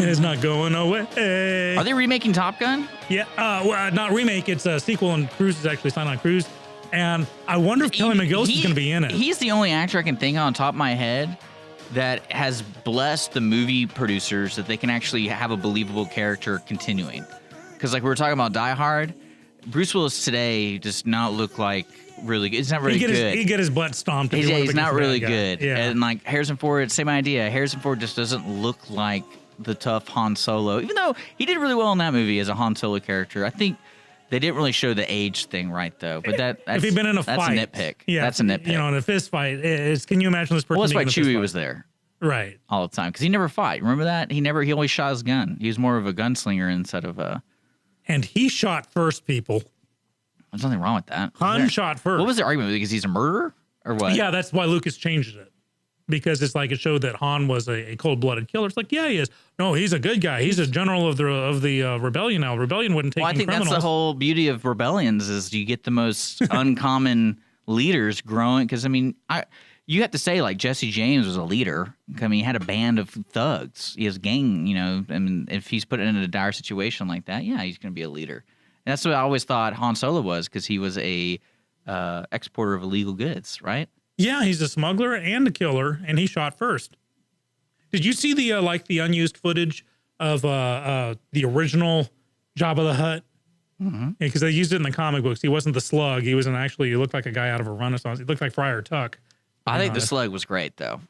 It's not going away. Are they remaking Top Gun? Yeah, well, not remake. It's a sequel, and Cruise is actually signed on Cruise. And I wonder if Kelly McGillis is going to be in it. He's the only actor I can think of on top of my head that has blessed the movie producers that they can actually have a believable character continuing. Because like we were talking about Die Hard, Bruce Willis today does not look like really good. It's not really good. He'd get his butt stomped. He's not really good. Yeah. And like Harrison Ford, same idea. Harrison Ford just doesn't look like the tough Han Solo, even though he did really well in that movie as a Han Solo character. I think they didn't really show the age thing right, though. But that's if he'd been in a fight, that's a nitpick. Yeah, that's a nitpick. You know, in a fist fight, can you imagine this person? Well, that's why being in a fist Chewie fight? was there. Right. All the time. Because he never fought. Remember that? He always shot his gun. He was more of a gunslinger instead of a... And he shot first, people. There's nothing wrong with that. Han shot first. What was the argument? Because he's a murderer? Or what? Yeah, that's why Lucas changed it. Because it's like it showed that Han was a cold-blooded killer. It's like, yeah, he is. No, he's a good guy. He's a general of the rebellion now. Rebellion wouldn't take criminals. criminals. That's the whole beauty of rebellions is you get the most uncommon leaders growing. Because, I mean, you have to say, like, Jesse James was a leader. I mean, he had a band of thugs. He has gang, you know. I mean, if he's put in a dire situation like that, yeah, he's going to be a leader. And that's what I always thought Han Solo was because he was a exporter of illegal goods, right? Yeah, he's a smuggler and a killer, and he shot first. Did you see the the unused footage of the original Jabba the Hutt? Mm-hmm. Because they used it in the comic books. He wasn't the slug. He looked like a guy out of a Renaissance. He looked like Friar Tuck. I think the slug was great, though.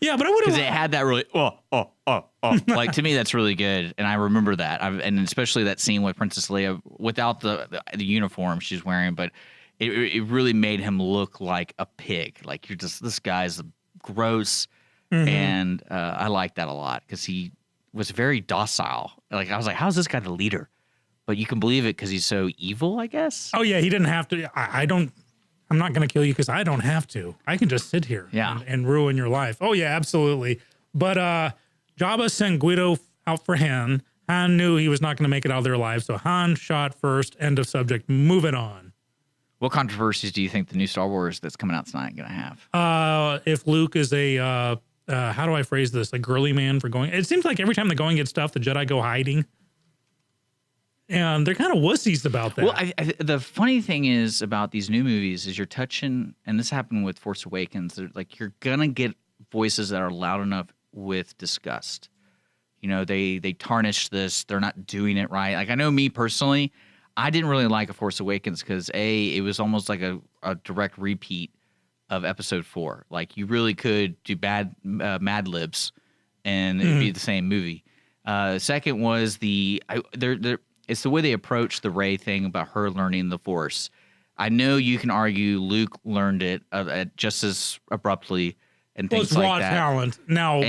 Yeah, but I would have... Because it had that really, like, to me, that's really good. And I remember that. And especially that scene with Princess Leia without the uniform she's wearing, but it really made him look like a pig. Like, you're just, this guy's gross. Mm-hmm. And I like that a lot because he was very docile. Like, I was like, how's this guy the leader? But you can believe it because he's so evil, I guess. Oh, yeah, he didn't have to. I'm not going to kill you because I don't have to. I can just sit here and ruin your life. Oh, yeah, absolutely. But Jabba sent Guido out for Han. Han knew he was not going to make it out of their lives, so Han shot first. End of subject. Moving on. What controversies do you think the new Star Wars that's coming out tonight going to have? If Luke is how do I phrase this? A girly man for going. It seems like every time the going gets tough, the Jedi go hiding. and they're kind of wussies about that. Well, the funny thing is about these new movies is you're touching, and this happened with Force Awakens. Like you're gonna get voices that are loud enough with disgust. You know, they tarnish this. They're not doing it right. Like I know me personally, I didn't really like A Force Awakens because it was almost like a direct repeat of Episode 4. Like you really could do bad Mad Libs, and it'd be the same movie. Second was it's the way they approach the Rey thing about her learning the Force. I know you can argue Luke learned it just as abruptly and things it's like raw that. talent now.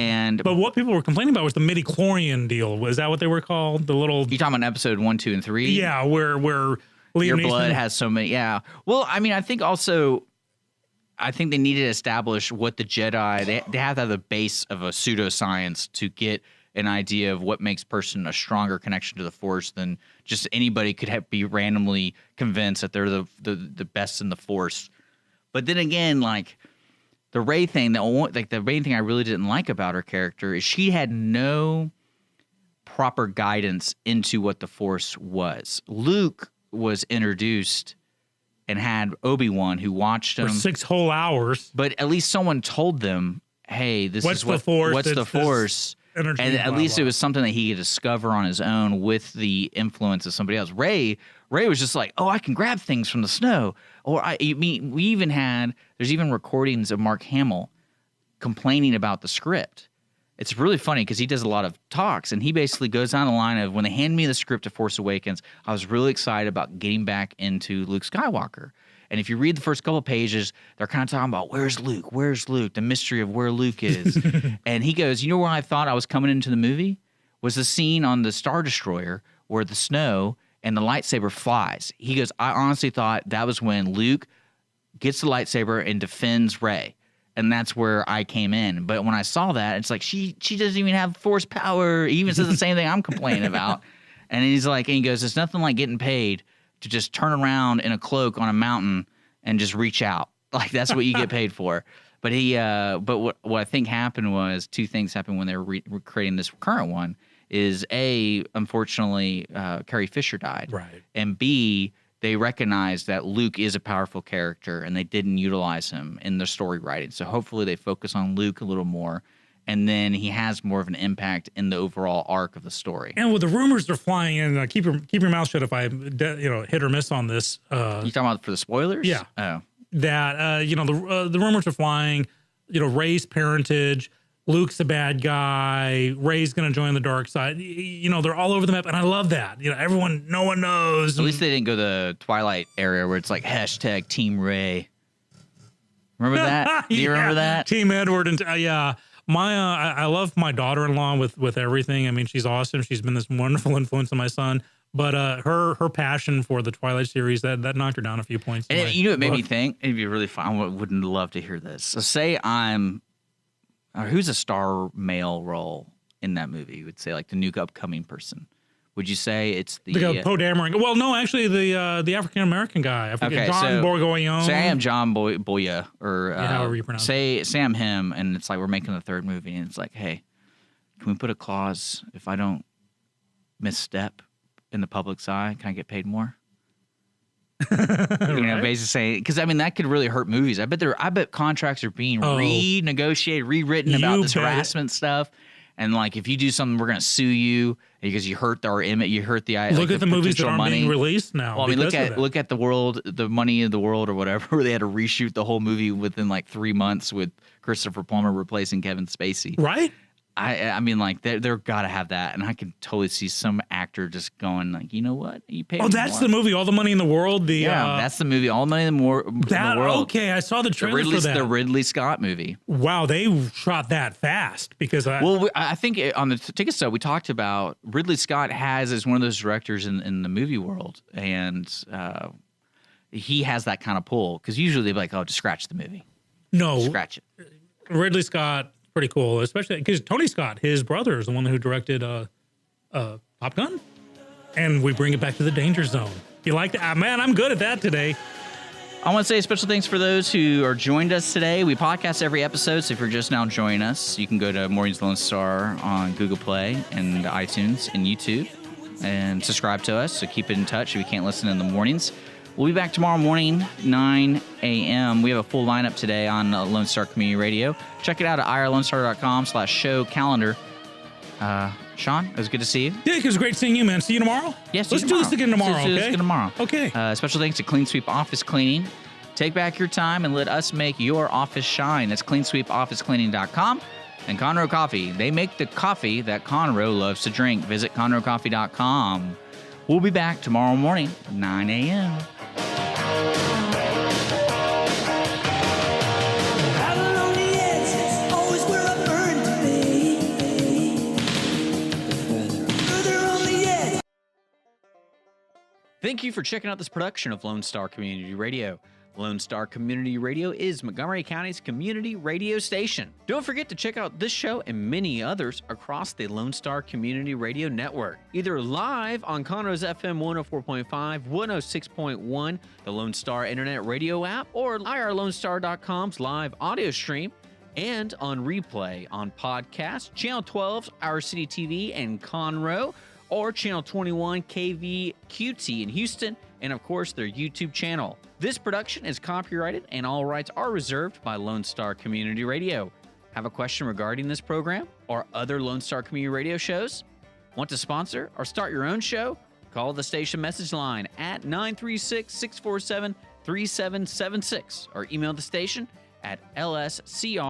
But what people were complaining about was the midi-chlorian deal. Was that what they were called? The little You talking about Episode 1, 2, and 3? yeah, where Liam Your Neeson, blood has so many. Yeah. Well, I mean, I think they needed to establish what the Jedi. They have to have the base of a pseudoscience to get an idea of what makes a person a stronger connection to the Force than just anybody could be randomly convinced that they're the best in the Force. But then again, like the Rey thing, the main thing I really didn't like about her character is she had no proper guidance into what the Force was. Luke was introduced and had Obi-Wan who watched him for 6 whole hours. but at least someone told them, "Hey, what's the Force?" Energy, And at blah, least blah. it was something that he could discover on his own with the influence of somebody else. Rey was just like, "Oh, I can grab things from the snow." Or there's even recordings of Mark Hamill complaining about the script. It's really funny because he does a lot of talks, and he basically goes down the line of, when they handed me the script of Force Awakens, I was really excited about getting back into Luke Skywalker. And if you read the first couple of pages, they're kind of talking about, where's Luke? Where's Luke? The mystery of where Luke is. And he goes, you know where I thought I was coming into the movie? Was the scene on the Star Destroyer where the snow and the lightsaber flies. He goes, I honestly thought that was when Luke gets the lightsaber and defends Rey. And that's where I came in. But when I saw that, it's like, she doesn't even have Force power. He even says the same thing I'm complaining about. And he's like, and he goes, it's nothing like getting paid to just turn around in a cloak on a mountain and just reach out. Like, that's what you get paid for. But what I think happened was, two things happened when they were creating this current one. Is A, unfortunately, Carrie Fisher died. Right. And B, they recognized that Luke is a powerful character and they didn't utilize him in their story writing. So hopefully they focus on Luke a little more, and then he has more of an impact in the overall arc of the story. And with the rumors they're flying in, keep your mouth shut if I hit or miss on this. You talking about for the spoilers? Yeah. Oh. That the rumors are flying. Rey's parentage. Luke's a bad guy. Rey's going to join the dark side. They're all over the map, and I love that. No one knows. At least they didn't go the Twilight area where it's like hashtag Team Rey. Remember that? Do you remember that? Team Edward and yeah. I love my daughter-in-law with everything. I mean, she's awesome. She's been this wonderful influence on my son. But her passion for the Twilight series that knocked her down a few points. And it made me think. It'd be really fun. I would love to hear this. So say who's a star male role in that movie? You would say like the new upcoming person. Would you say it's the Poe Dameron? Well, no, actually the African American guy. I forget, John Bourgogne. Say I am John Boya, or however you pronounce it. Say I'm him, and it's like we're making the third movie, and it's like, hey, can we put a clause if I don't misstep in the public's eye, can I get paid more? Basically saying, because I mean that could really hurt movies. I bet contracts are being renegotiated, rewritten about this harassment stuff. And like, if you do something, we're going to sue you because you hurt our image, you hurt the look at the movies that aren't being released now. Well, I mean, look at the world, the money of the world, or whatever. Where they had to reshoot the whole movie within like 3 months with Christopher Plummer replacing Kevin Spacey. Right. I mean, like they're gotta have that, and I can totally see some actor just going like, you know what, you pay. Oh, that's the movie, All the Money in the World. That's the movie, All the Money in the World. Okay, I saw the trailer for that. The Ridley Scott movie. Wow, they shot that fast because I think on the ticket stub we talked about Ridley Scott is one of those directors in the movie world, and he has that kind of pull because usually they're like, oh, just scratch the movie. No, scratch it. Ridley Scott. Pretty cool, especially because Tony Scott, his brother, is the one who directed Top Gun, and we bring it back to the danger zone. You like that? Man, I'm good at that today. I want to say special thanks for those who are joined us today. We podcast every episode, so if you're just now joining us, you can go to Mornings Lone Star on Google Play and iTunes and YouTube. and subscribe to us, so keep it in touch if you can't listen in the mornings. We'll be back tomorrow morning, 9 a.m. We have a full lineup today on Lone Star Community Radio. Check it out at irlonestar.com/show calendar. Sean, it was good to see you. Dick, it was great seeing you, man. See you tomorrow? Yes, Let's do this again tomorrow, Let's do this okay? again tomorrow. Okay. Special thanks to Clean Sweep Office Cleaning. Take back your time and let us make your office shine. That's cleansweepofficecleaning.com. And Conroe Coffee. They make the coffee that Conroe loves to drink. Visit conroecoffee.com. We'll be back tomorrow morning, 9 a.m. Out along the edge, it's always where I burn to be. Further on the edge. Thank you for checking out this production of Lone Star Community Radio. Lone Star Community Radio is Montgomery County's community radio station. Don't forget to check out this show and many others across the Lone Star Community Radio Network, either live on Conroe's FM 104.5, 106.1, the Lone Star Internet Radio app, or irlonestar.com's live audio stream, and on replay on podcast, Channel 12's Our City TV in Conroe, or Channel 21 KVQT in Houston, and of course their YouTube channel. This production is copyrighted and all rights are reserved by Lone Star Community Radio. Have a question regarding this program or other Lone Star Community Radio shows? Want to sponsor or start your own show? Call the station message line at 936-647-3776 or email the station at lscr